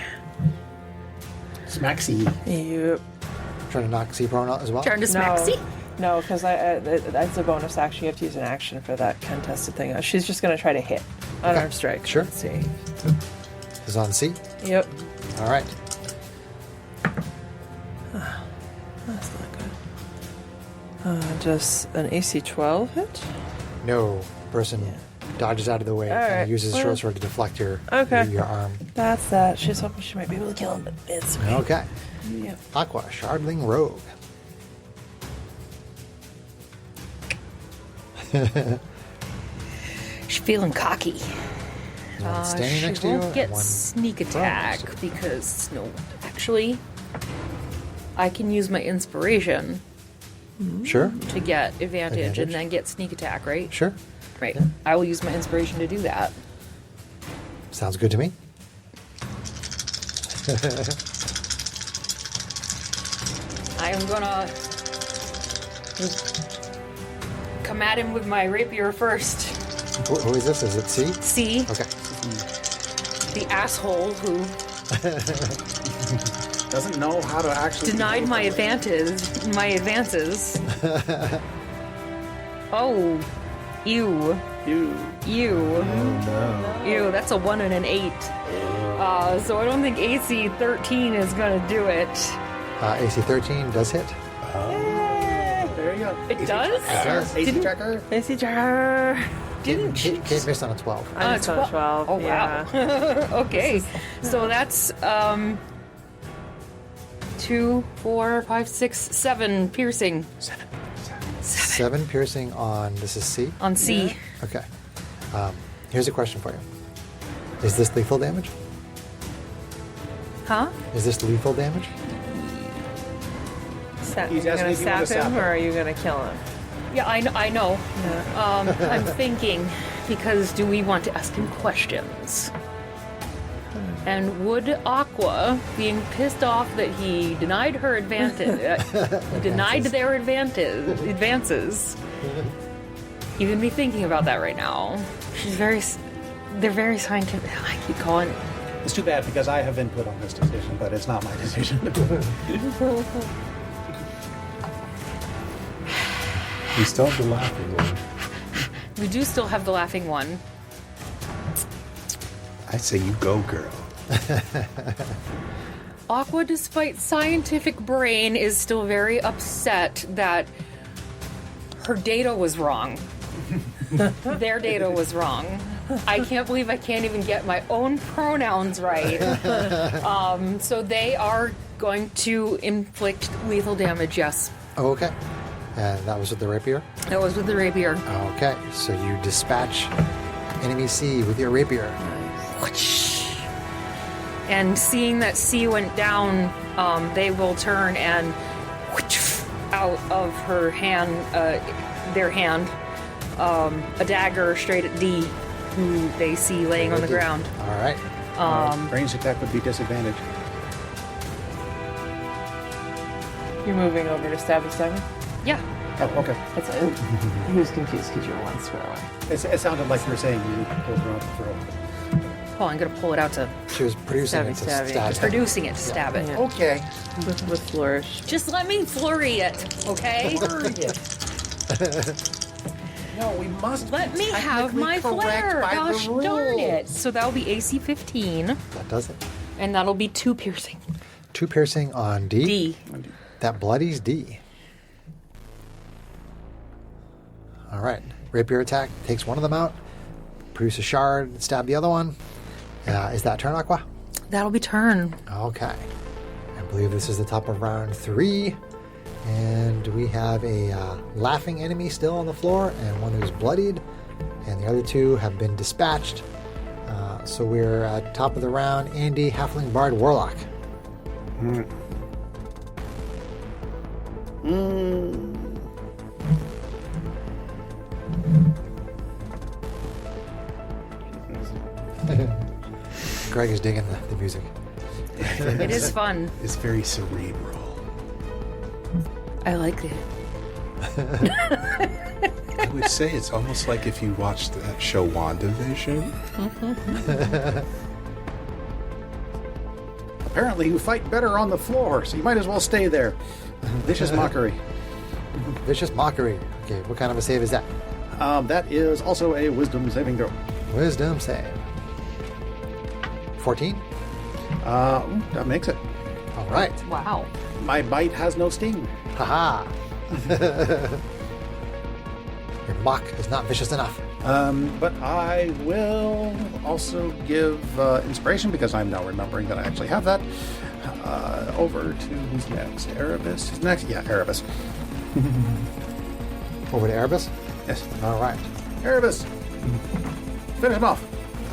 Smack C. Yep. Trying to knock C prone out as well. Turn to smack C. No, because that's a bonus action. You have to use an action for that contested thing. She's just gonna try to hit unarmed strike. Sure. Let's see. Is on C. Yep. All right. That's not good. Just an AC 12 hit? No. Person dodges out of the way All and right. uses Well, short sword to deflect your arm. That's that. She's hoping she might be able to kill him, but it's okay. Okay. Yep. Aqua, Shardling Rogue. She's feeling cocky. One standing She next to you. won't and get one sneak prone attack next to you. because no, actually, I can use my inspiration Sure. to get advantage Advantage. and then get sneak attack. Right? Sure. Right. I will use my inspiration to do that. Sounds good to me. I am gonna come at him with my rapier first. Who is this? Is it C? See Okay. the asshole who Doesn't know how to actually denied my advances. Oh, ew, You. ew, ew. That's a 1 and an 8. So I don't think AC 13 is gonna do it. AC 13 does hit. There you go. It does? does. AC checker. AC Jar. Didn't she? Kate missed on a 12. I just got 12. Oh yeah. wow. Okay, so that's 2, 4, 5, 6, 7 piercing 7 piercing on, this is C? on C. Yeah. Okay. Here's a question for you. Is this lethal damage? Huh? Is this lethal damage? Are He's you asking gonna if you want to sap sap him him. or are you gonna kill him? Yeah, I know. Yeah. I'm thinking because do we want to ask him questions? And would Aqua, being pissed off that he denied her denied their advances, even be thinking about that right now? They're very scientific. I keep calling. It's too bad because I have input on this decision, but it's not my decision. We still have the laughing one. We do still have the laughing one. I say you go, girl. Aqua, despite scientific brain, is still very upset that her data was wrong. Their data was wrong. I can't believe I can't even get my own pronouns right. So they are going to inflict lethal damage, yes. Oh, okay. And that was with the rapier? That was with the rapier. Okay, so you dispatch enemy C with your rapier. And seeing that C went down, they will turn and out of her hand, their hand, a dagger straight at D, who they see laying on the ground. All right. Ranged attack would be disadvantage. You're moving over to stabby stabby? Yeah. Oh, okay. That's it. He was confused because you're one square away. It sounded like you were saying you pulled her off the throat. Oh, I'm going to pull it out to... She was producing it to Stabby, stab. stabby. Producing it to stab it. Yeah. Okay. With flourish. Just let me flurry it, okay? No, we must. Let me have my flare. Gosh darn it. So that'll be AC 15, That does it. and that'll be 2 piercing. 2 piercing on D. D. That bloodies D. All right. Rapier attack takes one of them out. Produce a shard. Stab the other one. Is that turn, Aqua? That'll be turn. Okay. I believe this is the top of round 3. And we have a laughing enemy still on the floor and one who's bloodied. And the other 2 have been dispatched. So we're at top of the round. Andy, Halfling Bard, Warlock. Greg is digging the music. It is fun. It's very cerebral. I like it. I would say it's almost like if you watched that show WandaVision. Apparently, you fight better on the floor, so you might as well stay there. Vicious mockery. Vicious Mockery. Okay, what kind of a save is that? That is also a wisdom saving throw. Wisdom save. 14? That makes it. All right. Wow. My bite has no sting. Haha. Your mock is not vicious enough. But I will also give inspiration, because I'm now remembering that I actually have that. Over to who's next? Erebus is next? Yeah, Erebus. Over to Erebus? Yes. All right. Erebus! Finish him off.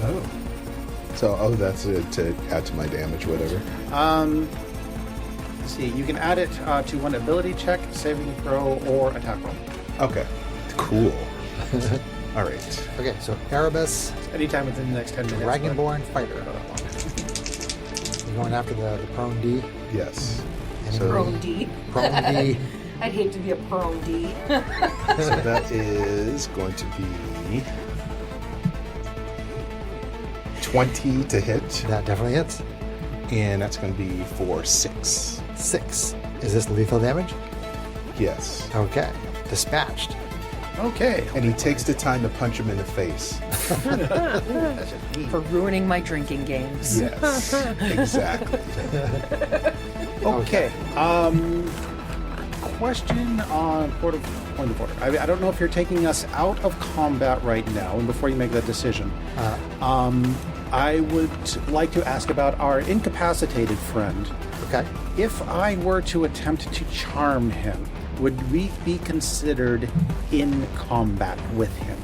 Oh. So, that's it to add to my damage, whatever. Let's see, you can add it to one ability check, saving throw, or attack roll. Okay. Cool. All right. Okay, so Erebus, Anytime within the next 10 minutes. Dragonborn Fighter. You're going after the prone D. Yes. Enemy So- Prone D. Prone D. I'd hate to be a prone D. So that is going to be 20 to hit, That definitely hits. and that's going to be for 6. 6. Is this lethal damage? Yes. Okay. Dispatched. Okay. And he takes the time to punch him in the face. That's just neat. For ruining my drinking games. Yes. Exactly. Okay. Question on point of order. I don't know if you're taking us out of combat right now, and before you make that decision, I would like to ask about our incapacitated friend. Okay. If I were to attempt to charm him, would we be considered in combat with him?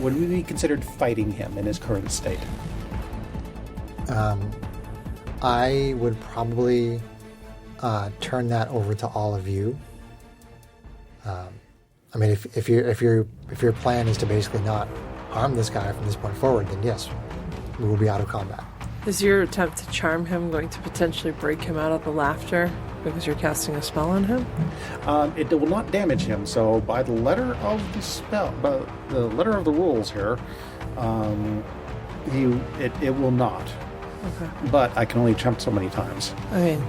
Would we be considered fighting him in his current state? I would probably turn that over to all of you. I mean, if your plan is to basically not harm this guy from this point forward, then yes, we will be out of combat. Is your attempt to charm him going to potentially break him out of the laughter because you're casting a spell on him? It will not damage him. So, by the letter of the spell, by the letter of the rules here, it will not. Okay. But I can only attempt so many times. I mean,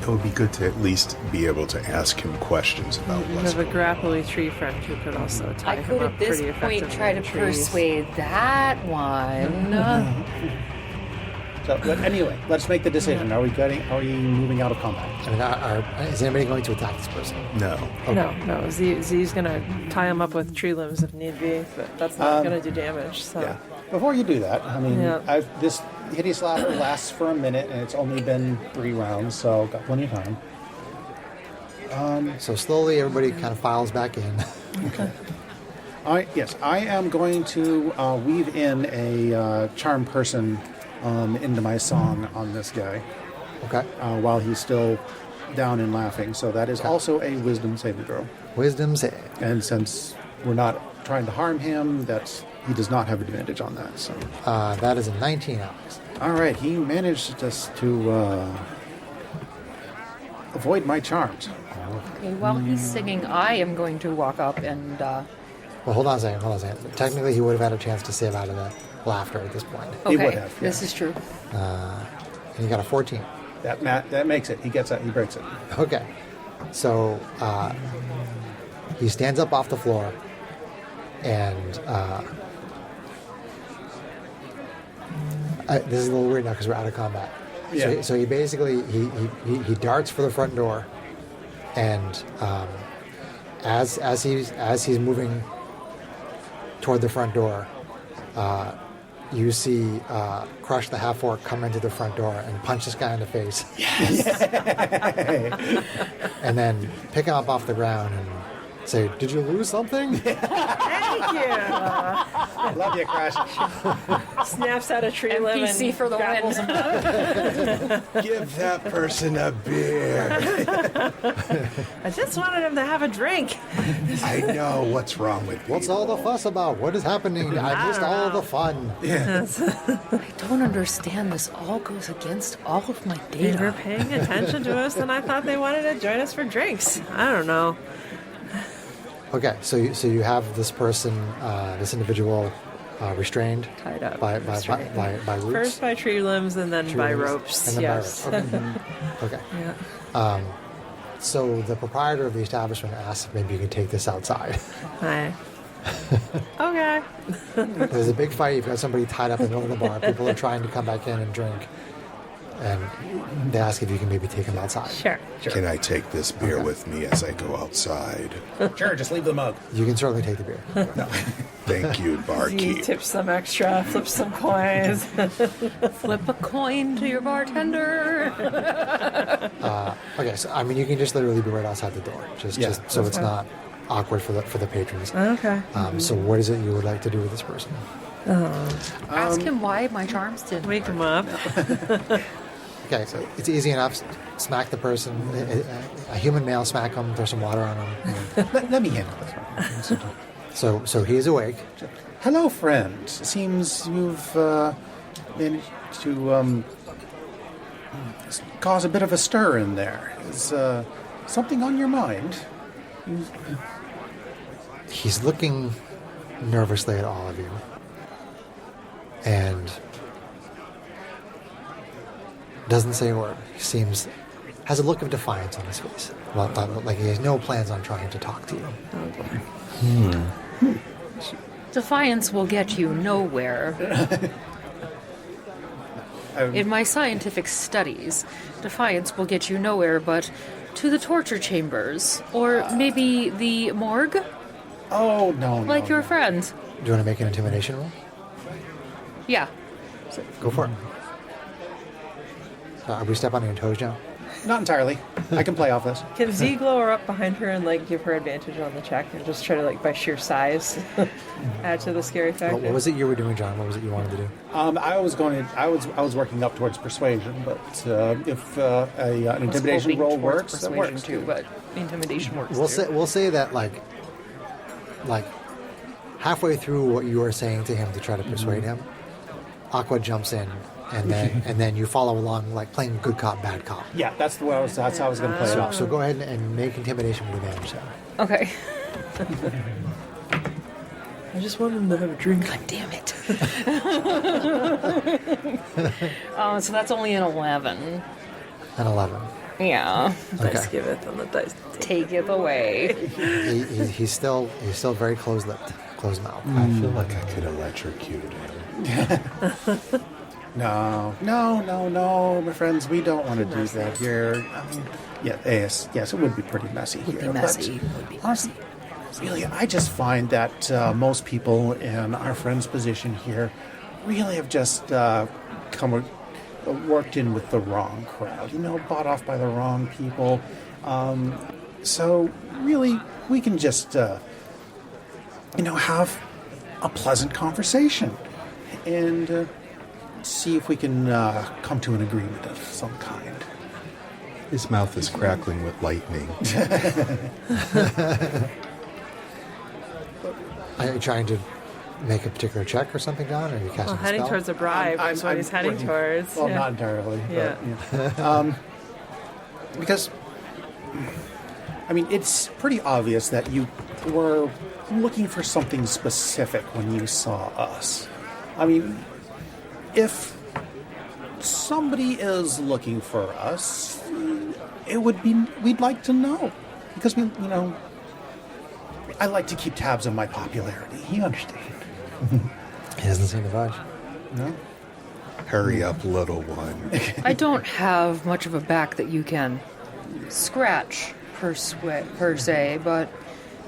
It would be good to at least be able to ask him questions about You what's have a going on. grapply tree friend who could also tie I him could up at this pretty point effectively try to in trees. persuade that one. So, but anyway, let's make the decision. Are we moving out of combat? I mean, is anybody going to attack this person? No. No. Z's gonna tie him up with tree limbs if need be, but that's not gonna do damage. So Yeah. Before you do that, I mean, Yeah. this hideous laughter lasts for a minute, and it's only been 3 rounds, so got plenty of time. So slowly, everybody kind of files back in. Yes, I am going to weave in a charm person into my song on this guy Okay. while he's still down and laughing. So that is also a wisdom saving throw. Wisdom save. And since we're not trying to harm him, he does not have advantage on that. So, That is a 19, Alex. all right, he managed just to avoid my charms. Okay, while he's singing, I am going to walk up and Well, hold on a second. Technically, he would have had a chance to save out of the laughter at this point. He okay, would have, this yeah. is true. And you got a 14. That makes it. He gets it. He breaks it. Okay. So he stands up off the floor and this is a little weird now because we're out of combat. Yeah. So he basically he darts for the front door, and as he's moving toward the front door, you see Crush the Half-Orc come into the front door and punch this guy in the face. Yes. And then pick him up off the ground and say, "Did you lose something?" thank you. Love you, Crash. Snaps out a tree limb NPC and for the grapples win. him. Give that person a beer. I just wanted him to have a drink. I know what's wrong with What's people. all the fuss about? What is happening? I missed all the fun. I don't understand. This all goes against all of my They were data. paying attention to us, and I thought they wanted to join us for drinks. I don't know. Okay, so you have this person, this individual, restrained, Tied up. by Restrained. by roots. First by tree limbs and then Tree by limbs, ropes. and then Yes. by ropes. Okay. Okay. Yeah. So the proprietor of the establishment asked if maybe you can take this outside. Hi. Okay. There's a big fight. You've got somebody tied up in the middle of the bar. People are trying to come back in and drink, and they ask if you can maybe take them outside. Sure. Can I take this beer with me as I go outside? Sure, just leave the mug. You can certainly take the beer. Thank you, He barkeep. tips some extra, flips some coins. Flip a coin to your bartender. Okay, so I mean, you can just literally be right outside the door, just so it's not awkward for the patrons. Okay. So what is it you would like to do with this person? Ask him why my charms didn't. Wake him up. Okay, so it's easy enough. Smack the person. A human male, smack him. Throw some water on him. Let me handle this one. So he is awake. Hello, friend. Seems you've managed to cause a bit of a stir in there. Is something on your mind? He's looking nervously at all of you, and doesn't say a word. He has a look of defiance on his face. Well, like he has no plans on trying to talk to you. Defiance will get you nowhere. In my scientific studies, defiance will get you nowhere but to the torture chambers. Or maybe the morgue, Oh, no. like your friend. Do you want to make an intimidation roll? Yeah. Go for it. Are we step on your toes, John? Not entirely. I can play off this. Can Z glow her up behind her and like give her advantage on the check and just try to like by sheer size add to the scary factor? What was it you were doing, John? What was it you wanted to do? I was working up towards persuasion, but if an intimidation Hoping roll towards works, that persuasion works too, but intimidation works We'll too. say that like halfway through what you are saying to him to try to persuade him, Aqua jumps in, and then you follow along like playing good cop, bad cop. Yeah, that's how I was going to play it off. So go ahead and make intimidation with advantage. Then. Okay. I just want him to have a drink. God damn it. So that's only an 11. An 11. Yeah. Dice Okay. giveth and the dice Take it away. He's still very closed-lipped, closed-mouthed. I feel like I could electrocute him. No, my friends. We don't want to do that here. I mean, yes, it would be pretty messy here. Be messy. But honestly, really, I just find that most people in our friend's position here really have just worked in with the wrong crowd. Bought off by the wrong people. So really, we can just have a pleasant conversation and see if we can come to an agreement of some kind. His mouth is crackling with lightning. Are you trying to make a particular check or something, John? Or are you casting Well, a heading spell? towards a bribe is what he's heading towards. Well, yeah. not entirely. Yeah. But, yeah. Because, I mean, it's pretty obvious that you were looking for something specific when you saw us. I mean, if somebody is looking for us, we'd like to know. Because I like to keep tabs on my popularity. You understand? He doesn't seem to budge. No? Hurry up, little one. I don't have much of a back that you can scratch per se, but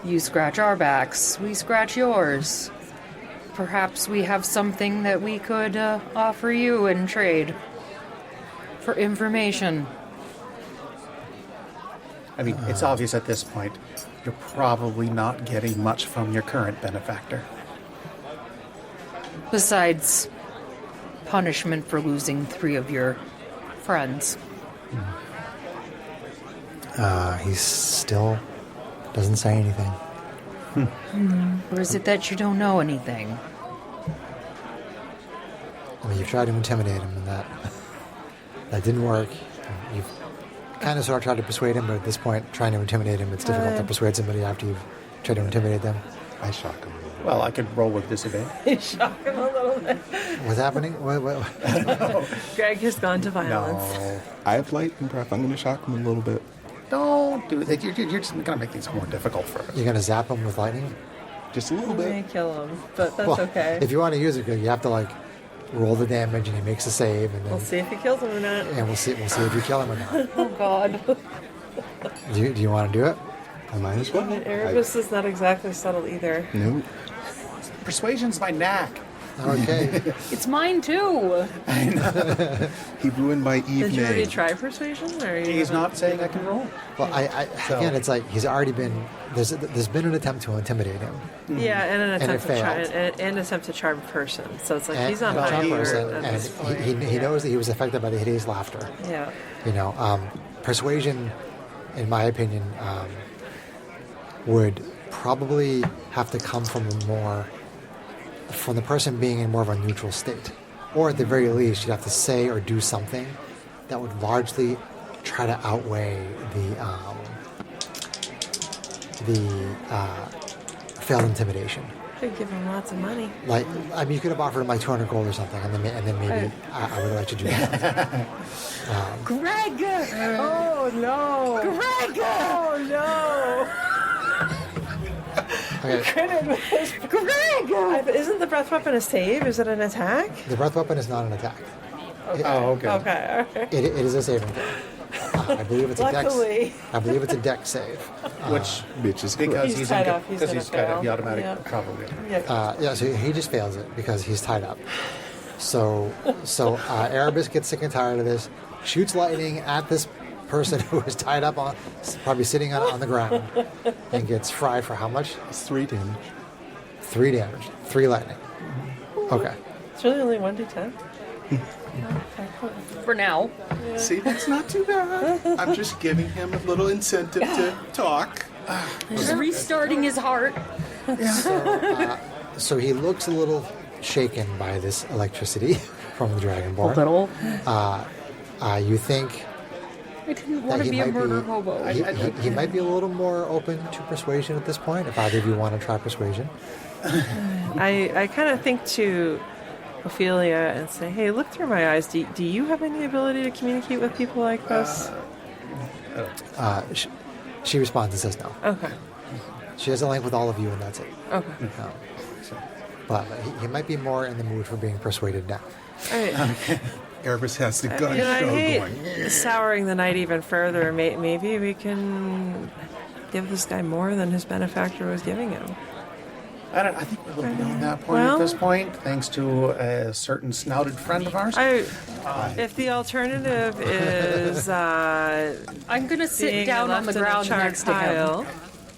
you scratch our backs, we scratch yours. Perhaps we have something that we could offer you in trade for information. I mean, it's obvious at this point you're probably not getting much from your current benefactor. Besides punishment for losing 3 of your friends. He still doesn't say anything. Or is it that you don't know anything? I mean, you've tried to intimidate him, and that didn't work. You've kind of sort of tried to persuade him, but at this point, trying to intimidate him, it's difficult to persuade somebody after you've tried to intimidate them. I shock him a little. Well, I could roll with disadvantage. Shock him a little bit. What's happening? What? Greg has gone to violence. No. I have lightning breath. I'm going to shock him a little bit. Don't do it. You're just going to make things more difficult for us. You're going to zap him with lightning? Just a little You may bit. kill him, but that's Well, okay. if you want to use it, you have to, roll the damage, and he makes a save, and then We'll see if he kills him or not. and we'll see if you kill him or not. Oh, God. Do you want to do it? I might as well. Erebus is not exactly subtle either. No. Persuasion's my knack. Okay. It's mine, too. He ruined my evening. Did you already try persuasion? Or you He's haven't? not saying I can roll. Well, again, it's like he's already been. There's been an attempt to intimidate him. Yeah, and an And attempt it to charm, failed. and attempt to charm person. So it's like And- he's on and high charm alert person, at and this point. he knows that he was affected by the hideous laughter. Yeah. Persuasion, in my opinion, would probably have to come from the person being in more of a neutral state, or at the very least, you'd have to say or do something that would largely try to outweigh the failed intimidation. Could give him lots of money. You could have offered him 200 gold or something, and then maybe I would like to do that. Greg! Oh no! Greg! Oh no! Okay, Greg! Isn't the breath weapon a save? Is it an attack? the breath weapon is not an attack. Oh, okay. Okay. Alright. It is a saving throw. I believe it's a dex. Luckily. I believe it's a dex save. Which is Because He's he's tied up, he's because gonna he's tied up. He fail. automatically Yeah. probably. Yeah. So he just fails it because he's tied up. So Erebus gets sick and tired of this, shoots lightning at this person who is tied up on, probably sitting on the ground, and gets fried for how much? It's 3 damage. 3 damage. 3 lightning. Okay. It's really only 1d10. For now. See, that's not too bad. I'm just giving him a little incentive to talk. Just restarting his heart. So he looks a little shaken by this electricity from the Dragonborn. Little. You think I didn't that want to he be a might murder be hobo. he might be a little more open to persuasion at this point. If either of you want to try persuasion, I kind of think to Ophelia and say, hey, look through my eyes. Do you have any ability to communicate with people like this? She responds and says no. Okay. She has a link with all of you, and that's it. Okay. So, but he might be more in the mood for being persuaded now. All right. Erebus has the gun You know, I show hate going. souring the night even further. Maybe we can give this guy more than his benefactor was giving him. I think we're a little beyond that point Well- at this point, thanks to a certain snouted friend of ours. If the alternative is I'm gonna sit being down on left the in a ground charred next to him. pile,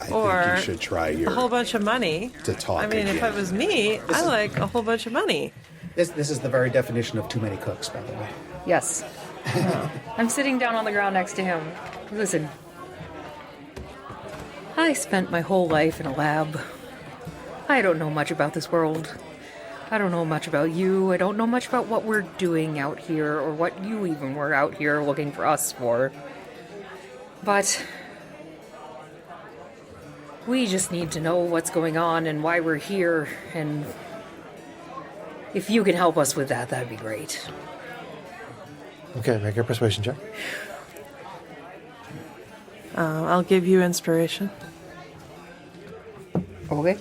I or think you should try a whole your bunch of money. to talk I mean, if again. it was me, I like a whole bunch of money. This is the very definition of too many cooks, by the way. Yes. I'm sitting down on the ground next to him. Listen. I spent my whole life in a lab. I don't know much about this world. I don't know much about you. I don't know much about what we're doing out here, or what you even were out here looking for us for. But we just need to know what's going on and why we're here, and if you can help us with that, that'd be great. Okay, make a persuasion check. I'll give you inspiration. Okay.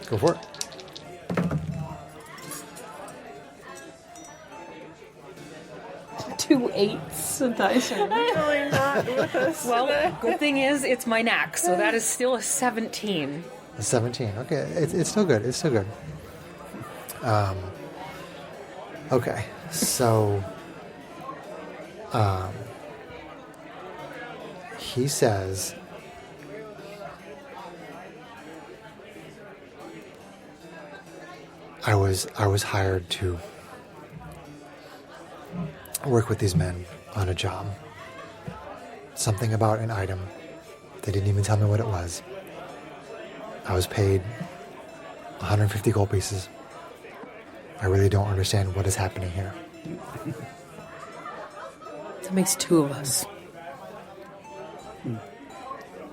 Go for it. Two 8s. The dice are really not with us. Well, good thing is it's my knack, so that is still a 17. A 17. Okay, it's still good. It's still good. Okay, so he says, I was hired to work with these men on a job. Something about an item. They didn't even tell me what it was. I was paid 150 gold pieces. I really don't understand what is happening here. That makes two of us.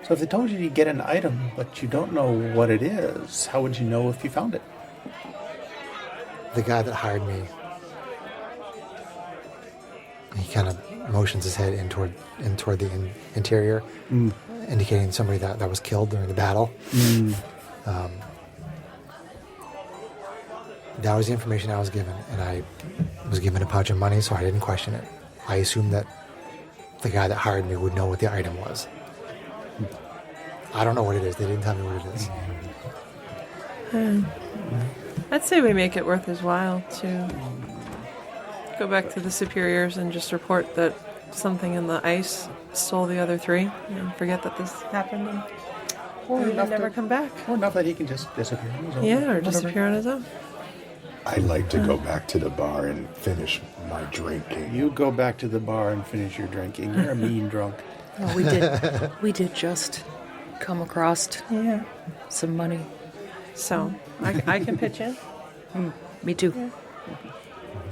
So if they told you to get an item, but you don't know what it is, how would you know if you found it? The guy that hired me, he kind of motions his head in toward the interior, indicating somebody that was killed during the battle. That was the information I was given, and I was given a pouch of money, so I didn't question it. I assumed that the guy that hired me would know what the item was. I don't know what it is. They didn't tell me what it is. I'd say we make it worth his while to go back to the superiors and just report that something in the ice stole the other 3, and forget that this happened, and maybe never come back. Or enough that he can just disappear. on his own. Yeah, or Whatever. disappear on his own. I'd like to go back to the bar and finish my drinking. You go back to the bar and finish your drinking. You're a mean drunk. Well, we did just come across Yeah. some money. So I can pitch in. Me too.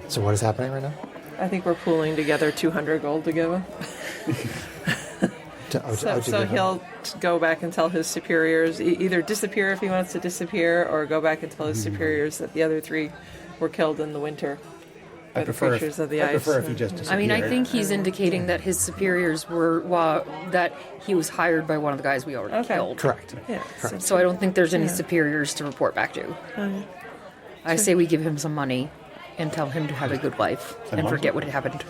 So what is happening right now? I think we're pooling together 200 gold to give him. So he'll go back and tell his superiors, either disappear if he wants to disappear, or go back and tell his superiors that the other 3 were killed in the winter by the creatures of the ice. I prefer if he just disappeared. I mean, I think he's indicating that his superiors were, that he was hired by one of the guys we already killed. Correct. Yeah. So I don't think there's any Yeah. superiors to report back to. Okay. I say we give him some money and tell him to have a good life and forget what had happened.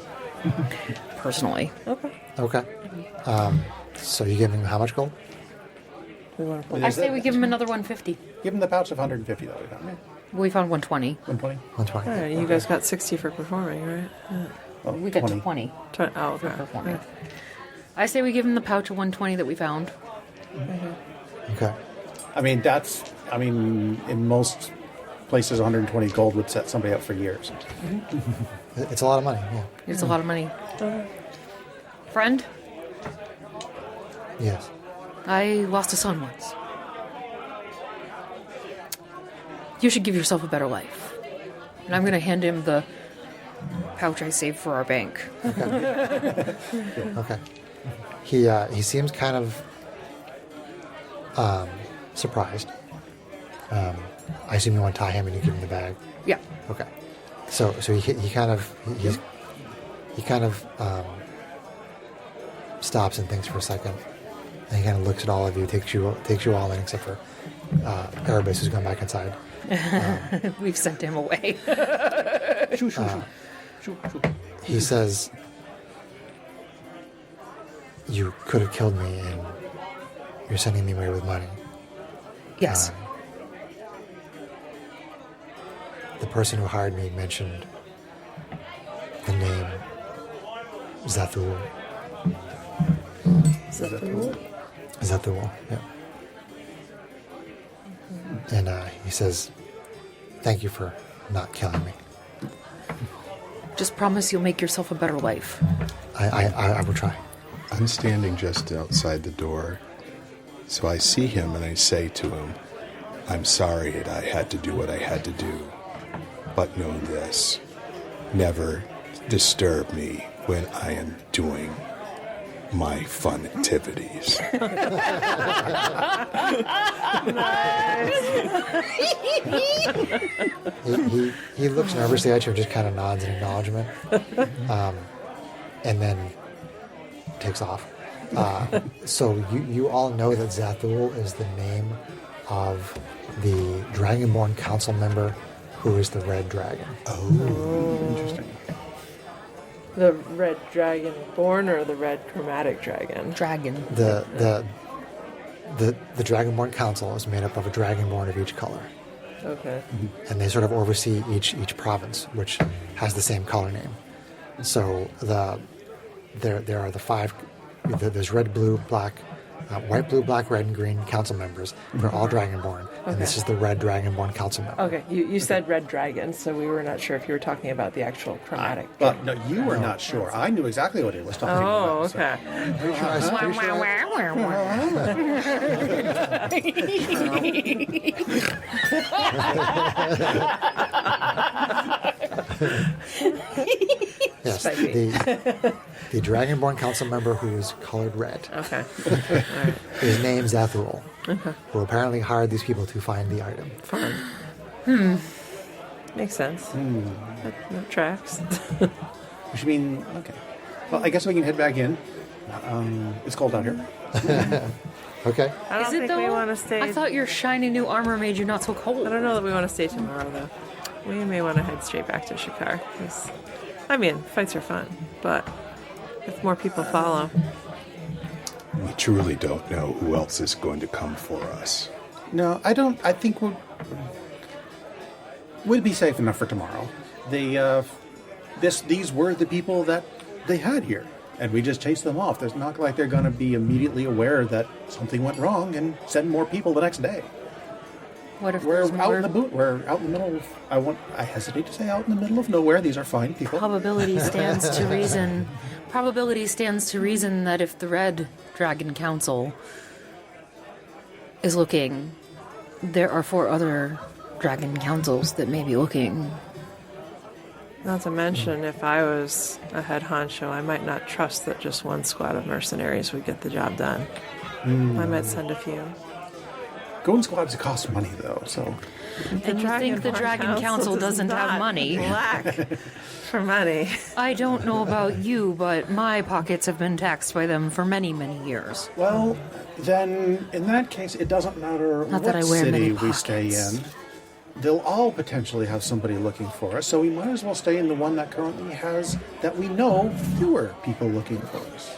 Personally. Okay. Okay. So you giving him how much gold? We want to pull. I say we give him another 150. Give him the pouch of 150 that we found. We found 120. 120? 120. All right, you guys got 60 for performing, right? Yeah. Oh, We got 20 Oh, okay. for performing. I say we give him the pouch of 120 that we found. Okay. I mean, in most places, 120 gold would set somebody up for years. It's a lot of money, yeah. It's a lot of money. Friend, Yes. I lost a son once. You should give yourself a better life. And I'm going to hand him the pouch I saved for our bank. Okay. He seems kind of surprised. I assume you want to tie him and you give him the bag. Yeah. Okay. So he kind of stops and thinks for a second. And he kind of looks at all of you, takes you all in, except for Erebus, who's gone back inside. We've sent him away. Shoo, shoo, shoo. Shoo, shoo. He says, "You could have killed me, and you're sending me away with money." Yes. The person who hired me mentioned the name Zathul. Zathul, yeah. And he says, "Thank you for not killing me. Just promise you'll make yourself a better life. I will try." I'm standing just outside the door, so I see him and I say to him, "I'm sorry that I had to do what I had to do, but know this, never disturb me when I am doing my fun activities." He looks nervously at you and just kind of nods in acknowledgement, and then takes off. So you all know that Zathul is the name of the Dragonborn council member who is the Red Dragon. Interesting. The red dragon born or the red chromatic dragon? Dragon. The Dragonborn council is made up of a Dragonborn of each color, Okay. and they sort of oversee each province, which has the same color name. So there are the five. There's red, blue, black, white, blue, black, red, and green council members. They're all Dragonborn, and this is the Red Dragonborn council member. Okay, you said red dragon, so we were not sure if you were talking about the actual chromatic. But no, you were not sure. I knew exactly what he was talking about. Oh, so- okay. Yes, Spicy. the Dragonborn council member who is colored red. Okay. All right. His name's Zathul, who apparently hired these people to find the item. Fine. Makes sense. That tracks. Which mean, okay. Well, I guess we can head back in. It's cold out here. Okay. I don't Is it think though? we want to stay. I thought your shiny new armor made you not so cold. I don't know that we want to stay tomorrow, though. We may want to head straight back to Shakar. 'Cause, I mean, fights are fun, but if more people follow. We truly don't know who else is going to come for us. No, I don't. I think we'd be safe enough for tomorrow. These were the people that they had here, and we just chased them off. There's not like they're going to be immediately aware that something went wrong and send more people the next day. What if We're there's out more in the boot. We're out in the middle of. I hesitate to say out in the middle of nowhere. These are fine people. probability stands to reason? Probability stands to reason that if the Red Dragon Council is looking, there are 4 other Dragon Councils that may be looking. Not to mention, if I was a head honcho, I might not trust that just one squad of mercenaries would get the job done. I might send a few. Going squads cost money though, so And you think the Dragon Council doesn't have not money? Lack for money. I don't know about you, but my pockets have been taxed by them for many, many years. well, then in that case, it doesn't matter Not what that I wear city many we stay pockets. in. They'll all potentially have somebody looking for us, so we might as well stay in the one that currently has, that we know, fewer people looking for us.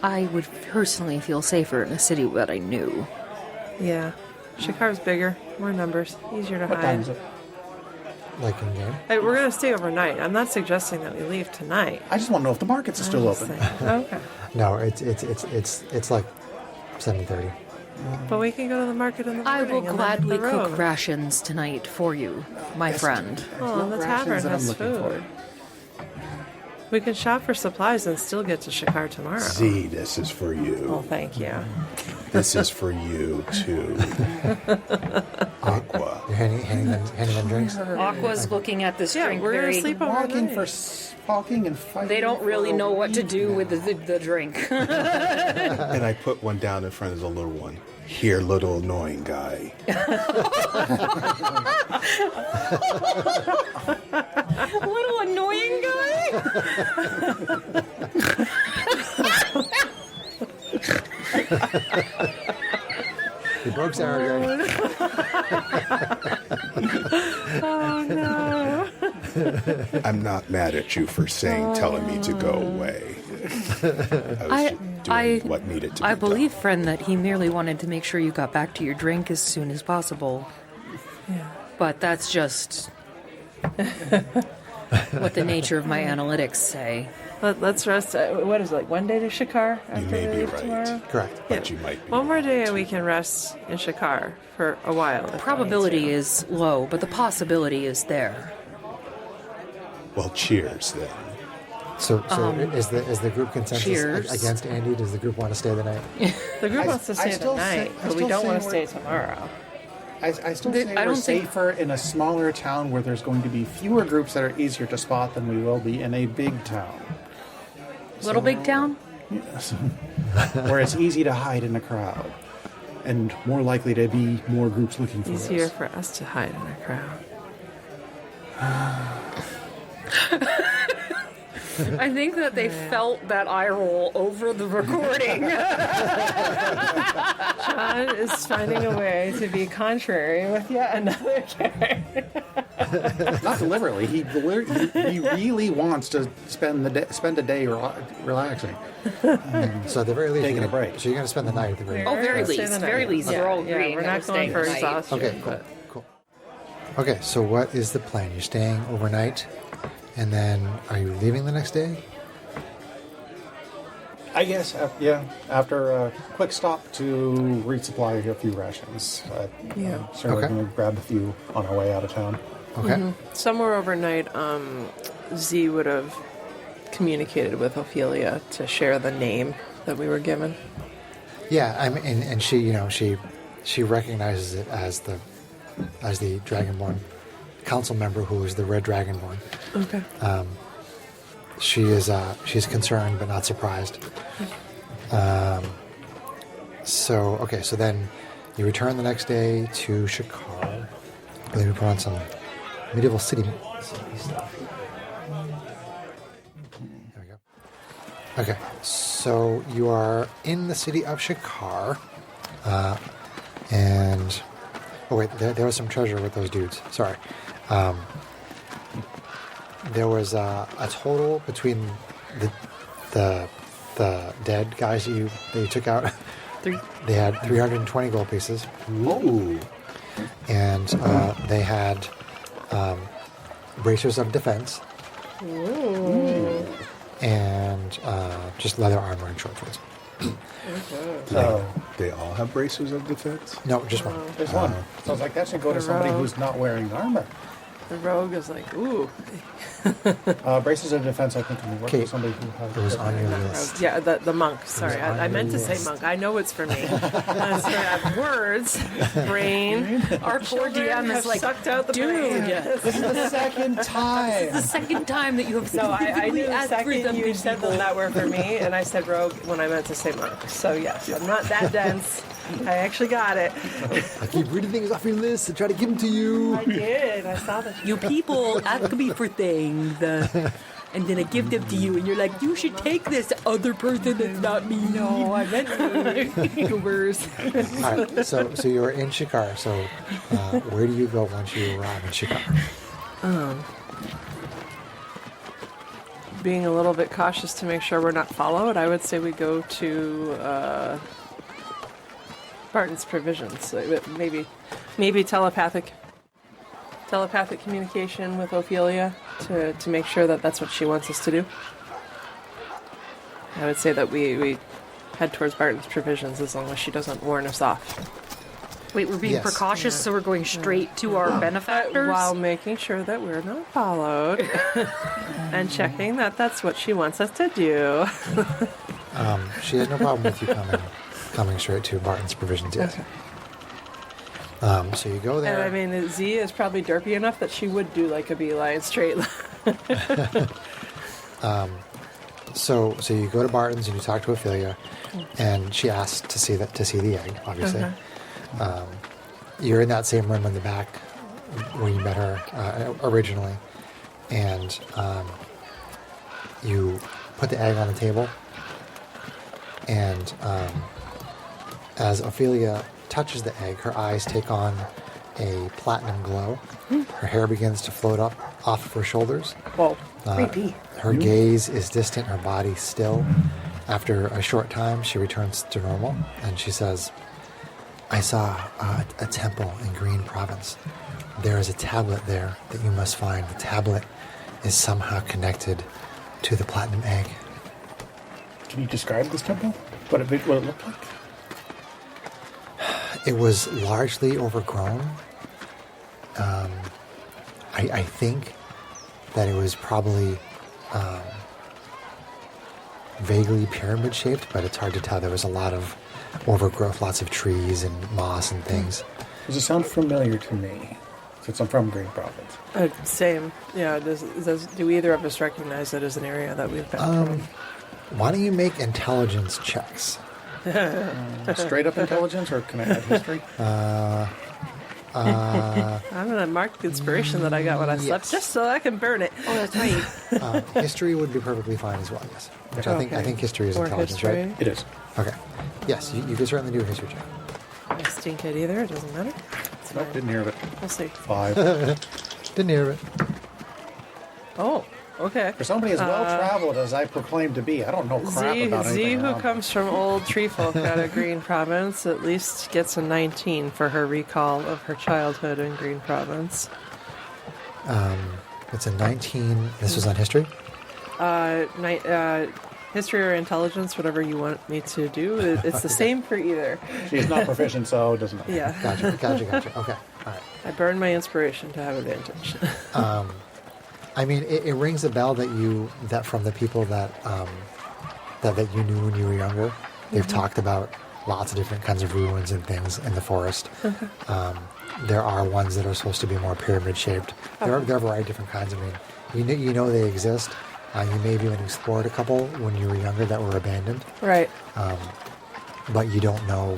I would personally feel safer in a city that I knew. Yeah. Shakar's bigger, more numbers, easier to What time hide. is it? Like in game. Hey, we're going to stay overnight. I'm not suggesting that we leave tonight. I just want to know if the markets are still I'm just open. saying. Okay. No, it's like 7:30. But we can go to the market in the I morning. will and then gladly hit the road. cook rations tonight for you, my friend. Oh, and the Rations tavern that I'm has looking for. food. We can shop for supplies and still get to Shakar tomorrow. Z, this is for Oh, you. thank you. This is for you, too. Aqua. You're handing them drinks. Aqua's looking at this Yeah, drink we're going very... to sleep Walking overnight. walking and fighting. They don't really for know a what to week. do with the drink. And I put one down in front of the little one. Here, little annoying guy. Little annoying guy? You broke Sarah. Oh no! I'm not mad at you for telling me to go away. I was doing what needed to be I believe, done. friend, that he merely wanted to make sure you got back to your drink as soon as possible. Yeah. But that's just what the nature of my analytics say. Let's rest. What is it, like one day to Shakar after may we be leave right. tomorrow? Correct. But you might be One more day right, and we too. can rest in Shakar for a while. if we Probability need to. is low, but the possibility is there. Well, cheers then. So is the group consensus cheers. against Andy? Does the group want to stay the night? The group wants to I stay still the say- night, I but we still don't say want to we're- stay tomorrow. I still They- say I we're don't think- safer in a smaller town where there's going to be fewer groups that are easier to spot than we will be in a big town. Little big town? Yes. Where it's easy to hide in a crowd. And more likely to be more groups looking for Easier us. for us to hide in a crowd. I think that they felt that eye roll over the recording. John is finding a way to be contrary with yet another character. Not deliberately. He really wants to spend a day relaxing. So at the very least, Taking you're a break. So you're going to spend the night at the very Oh, very Stay least. the Very night. least. Yeah, We're all yeah, agreeing we're that not we're going staying for the night. exhaustion. Okay, cool. but- Cool. Okay, so what is the plan? You're staying overnight, and then are you leaving the next day? I guess, yeah. After a quick stop to resupply a few rations. Yeah. Certainly Okay. going to grab a few on our way out of town. Okay. Somewhere overnight, Z would have communicated with Ophelia to share the name that we were given. Yeah, I mean, and she, she recognizes it as the Dragonborn council member who is the Red Dragonborn. Okay. She's concerned but not surprised. So then you return the next day to Shakar. Let me put on some medieval city stuff. There we go. Okay, so you are in the city of Shakar, and oh wait, there was some treasure with those dudes. Sorry. There was a total between the dead guys that you took out. They had 320 gold pieces, Whoa. and they had bracers of defense, and just leather armor and short swords. So They all have bracers of defense? No, just one. there's one. So I was like, that should go to somebody who's not wearing armor. The rogue is like, ooh. Braces of defense, I think, can work Okay. with somebody who has. It was on your list. Yeah, the monk. Sorry, on I meant to your say list. monk. I know it's for me. I have words, brain. Our poor DM is have like, sucked out the dude, brain. This is the second time. the second time that you have So I specifically knew the asked for second them you to said people. that were for me, and I said rogue when I meant to say monk. So yes, I'm not that dense. I actually got it. I keep reading things off your list and try to give them to you. I did. I saw that. You people ask me for things, and then I give them to you, and you're like, you should take this other person that's not me. No, I meant to. Worse. All right, so you're in Shakar. So where do you go once you arrive in Shakar? Being a little bit cautious to make sure we're not followed, I would say we go to Barton's Provisions. So maybe telepathic communication with Ophelia to make sure that that's what she wants us to do. I would say that we head towards Barton's Provisions as long as she doesn't warn us off. Wait, we're being Yes. precautious, so we're going straight to our benefactors? While making sure that we're not followed and checking that that's what she wants us to do. She has no problem with you coming straight to Barton's Provisions. Yes. So you go there. And I mean, Z is probably derpy enough that she would do like a beeline straight line. So you go to Barton's and you talk to Ophelia, and she asks to see the egg. Obviously, you're in that same room in the back where you met her originally, and you put the egg on the table, and As Ophelia touches the egg, her eyes take on a platinum glow. Her hair begins to float up off of her shoulders. Whoa. Creepy. Her gaze is distant, her body still. After a short time, she returns to normal, and she says, I saw a temple in Green Province. There is a tablet there that you must find. The tablet is somehow connected to the platinum egg. Can you describe this temple? What it looked like? It was largely overgrown. I think that it was probably vaguely pyramid shaped, but it's hard to tell. There was a lot of overgrowth, lots of trees and moss and things. Does it sound familiar to me? Since I'm from Green Province. Same. Yeah. Do either of us recognize it as an area that we've been from? Why don't you make intelligence checks? Straight up intelligence, or can I add history? I'm going to mark the inspiration that I got when I slept, Yes. just so I can burn it. Oh, that's right. History would be perfectly fine as well, yes. Which I Okay. think history is Or intelligence, history. right? It is. Okay. Yes, you can certainly do a history check. I stink it either. It doesn't matter. It's Nope, fine. didn't hear of it. We'll see. 5. Didn't hear it. Oh, okay. For somebody as well-traveled as I proclaim to be, I don't know crap about Z, anything who around. comes from old tree folk out of Green Province, at least gets a 19 for her recall of her childhood in Green Province. It's a 19. This was on history? History or intelligence, whatever you want me to do. It's the same for either. She's not proficient, so it doesn't matter. Yeah. Gotcha. Okay. All right. I burned my inspiration to have advantage. I mean, it rings a bell that from the people that you knew when you were younger, they've talked about lots of different kinds of ruins and things in the forest. There are ones that are supposed to be more pyramid shaped. There are a variety of different kinds. I mean, you know they exist. You may have even explored a couple when you were younger that were abandoned, Right. but you don't know.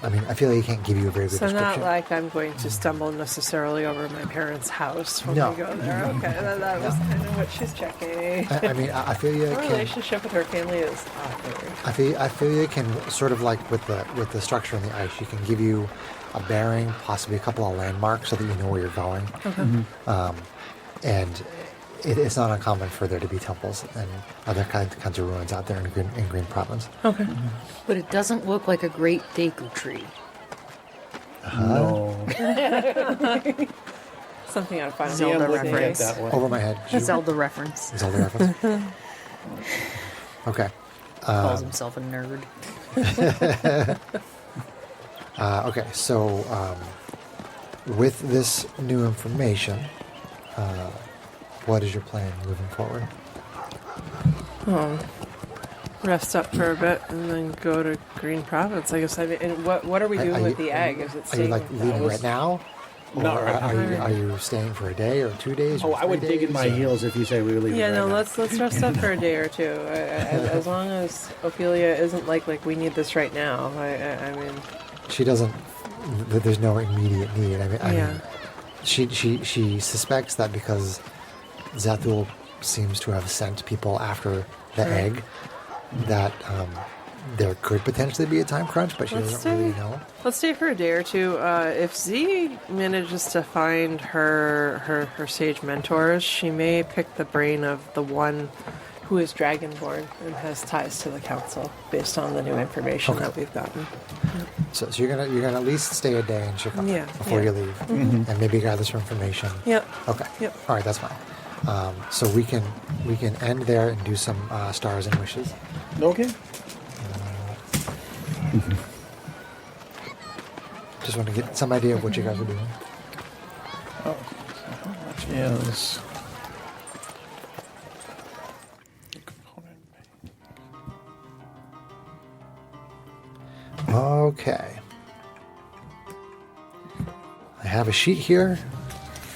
I mean, I feel like you can't give you a very good So description. not like I'm going to stumble necessarily over my parents' house when No. we go there. Okay, that was kind of what she's checking. I mean, I feel you Her can. relationship with her family is awkward. I feel you can sort of like with the structure on the ice, you can give you a bearing, possibly a couple of landmarks, so that you know where you're going. And it's not uncommon for there to be temples and other kinds of ruins out there in Green Province. Okay. But it doesn't look like a great Deku tree. No. Something out of Final Zelda DM wouldn't reference. get that one. Over my head. Zelda reference. Zelda reference. Okay. Calls himself a nerd. Okay. So with this new information, what is your plan moving forward? Rest up for a bit and then go to Green Province. I guess. And what are we doing with the egg? Is it Are you staying? like leaving right now? Or Not right now. Are you staying for a day or 2 days? Oh, or I would 3 dig in my days, or- heels if you say we were leaving. Yeah, right no. now. Let's rest up for a day or two. As long as Ophelia isn't like we need this right now. I mean, She doesn't. There's no immediate need. I Yeah. mean, she suspects that because Zathul seems to have sent people after the Sure. egg, that there could potentially be a time crunch, but she Let's doesn't really see. know. let's stay for a day or two. If Z manages to find her sage mentors, she may pick the brain of the one who is Dragonborn and has ties to the council, based on the new information that we've gotten. So you're gonna at least stay a day in Shakar Yeah, before yeah. you leave, and maybe gather some information. Yep. Okay. Yep. All right, that's fine. So we can end there and do some stars and wishes. Okay. Just want to get some idea of what you guys are doing. Oh, how much is? Okay. I have a sheet here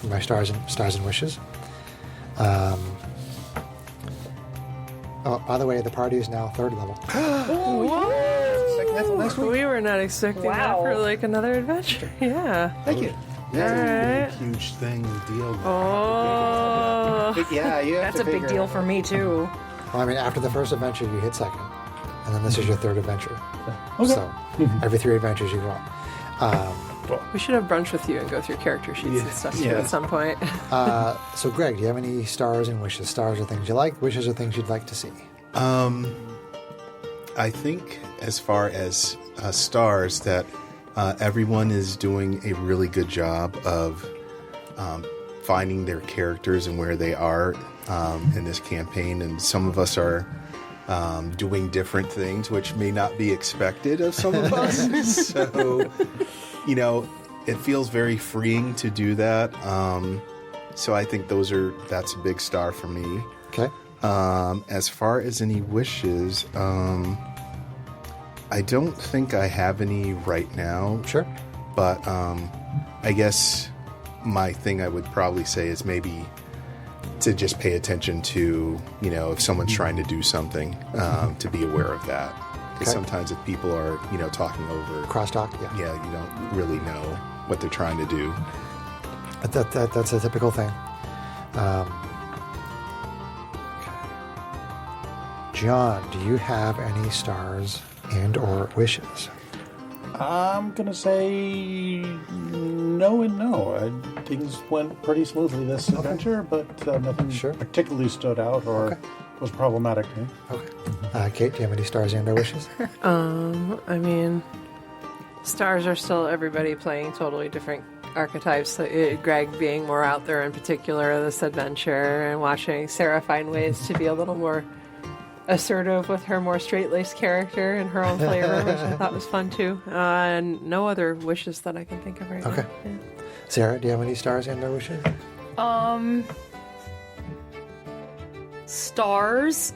for my stars and wishes. Oh, by the way, the party is now 3rd level. That's next week. We were not expecting that Wow. for like another adventure. Yeah. Thank you. All right. Huge thing to deal with. Oh. But yeah, you have That's to a big figure- deal for me, too. Well, I mean, after the first adventure, you hit 2nd. and then this is your third adventure. Okay. So every 3 adventures you go on. We should have brunch with you and go through character sheets and stuff too at some point. So Greg, do you have any stars and wishes? Stars are things you like, wishes are things you'd like to see. I think as far as stars, that everyone is doing a really good job of finding their characters and where they are in this campaign. And some of us are doing different things, which may not be expected of some of us. So, it feels very freeing to do that. So I think that's a big star for me. Okay. As far as any wishes, I don't think I have any right now. Sure. But I guess my thing I would probably say is maybe to just pay attention to, if someone's trying to do something, to be aware of that. Because sometimes if people are, talking over... Crosstalk, Yeah, you don't really know what they're trying to do. That's a typical thing. John, do you have any stars and or wishes? I'm going to say no and no. Things went pretty smoothly this adventure, but nothing particularly stood out or was problematic to me. Okay. Kate, do you have any stars and or wishes? I mean, stars are still everybody playing totally different archetypes. Greg being more out there in particular this adventure, and watching Sarah find ways to be a little more assertive with her more straight-laced character and her own flavor, which I thought was fun too. And no other wishes that I can think of right now. Okay. Yeah. Sarah, do you have any stars and or wishes? Stars.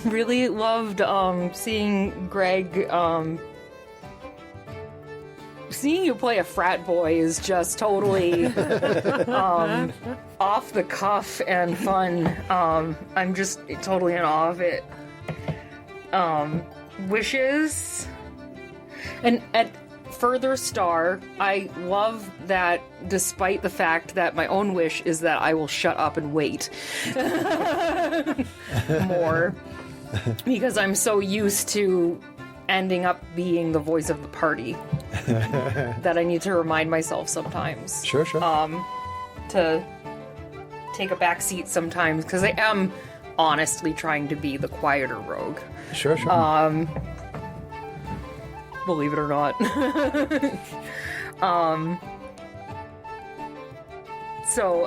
Really loved seeing Greg. Seeing you play a frat boy is just totally off the cuff and fun. I'm just totally in awe of it. Wishes. And at further star, I love that despite the fact that my own wish is that I will shut up and wait more. Because I'm so used to ending up being the voice of the party that I need to remind myself sometimes. Sure. To take a back seat sometimes, because I am honestly trying to be the quieter rogue. Sure. Believe it or not. So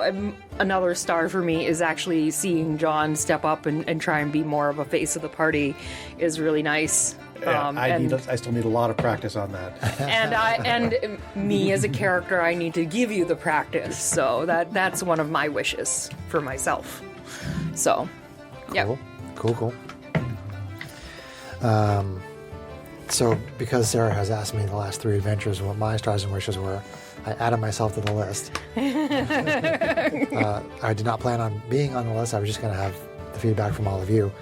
another star for me is actually seeing John step up and try and be more of a face of the party is really nice. Yeah, I still need a lot of practice on that. And me as a character, I need to give you the practice. So that's one of my wishes for myself. So, yeah. Cool. So because Sarah has asked me the last 3 adventures what my stars and wishes were, I added myself to the list. I did not plan on being on the list. I was just going to have the feedback from all of you.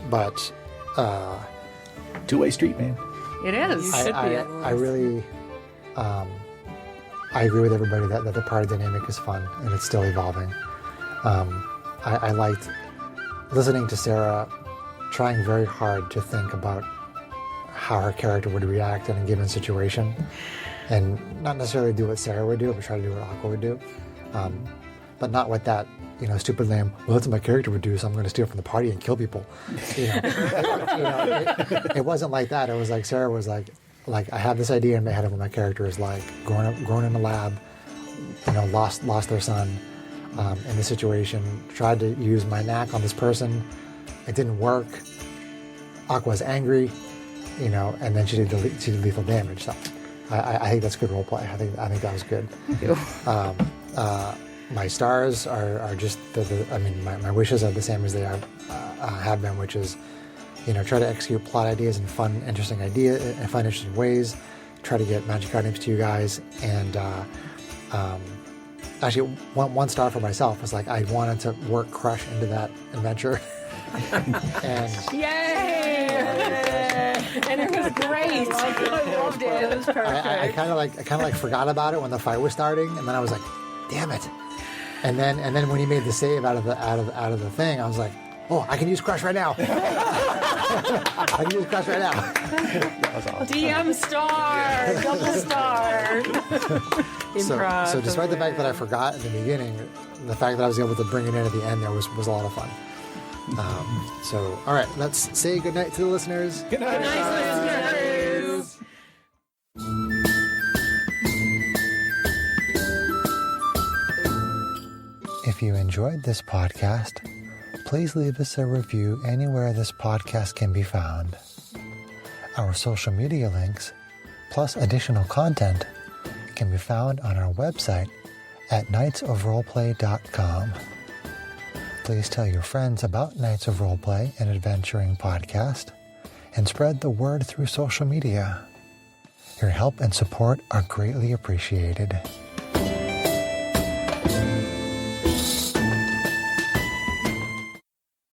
But Two-way street, man. It is. I really I agree with everybody that the party dynamic is fun and it's still evolving. I liked listening to Sarah trying very hard to think about how her character would react in a given situation, and not necessarily do what Sarah would do, but try to do what Aqua would do. But not what that, stupid lame, well, that's what my character would do, so I'm going to steal from the party and kill people. It wasn't like that. It was like Sarah was like I have this idea in my head of what my character is like, grown in a lab, lost their son in this situation, tried to use my knack on this person. It didn't work. Aqua's angry, and then she did lethal damage. So I think that's good role play. I think that was good. Thank you. My stars are just my wishes are the same as they have been, which is, try to execute plot ideas in fun, interesting ways. Try to get magic items to you guys, and actually, one star for myself was like I wanted to work Crush into that adventure. And Yay! And it was great. I loved it. It was perfect. I kind of forgot about it when the fight was starting, and then I was like, damn it. And then when he made the save out of the thing, I was like, Oh, I can use crush right now. I can use crush right now. That was awesome. DM star, double star. Improv. So despite the fact that I forgot in the beginning, the fact that I was able to bring it in at the end there was a lot of fun. So, all right, let's say goodnight to the listeners. Good night. listeners. If you enjoyed this podcast, please leave us a review anywhere this podcast can be found. Our social media links, plus additional content, can be found on our website at knightsofroleplay.com. Please tell your friends about Knights of Roleplay, an adventuring podcast, and spread the word through social media. Your help and support are greatly appreciated.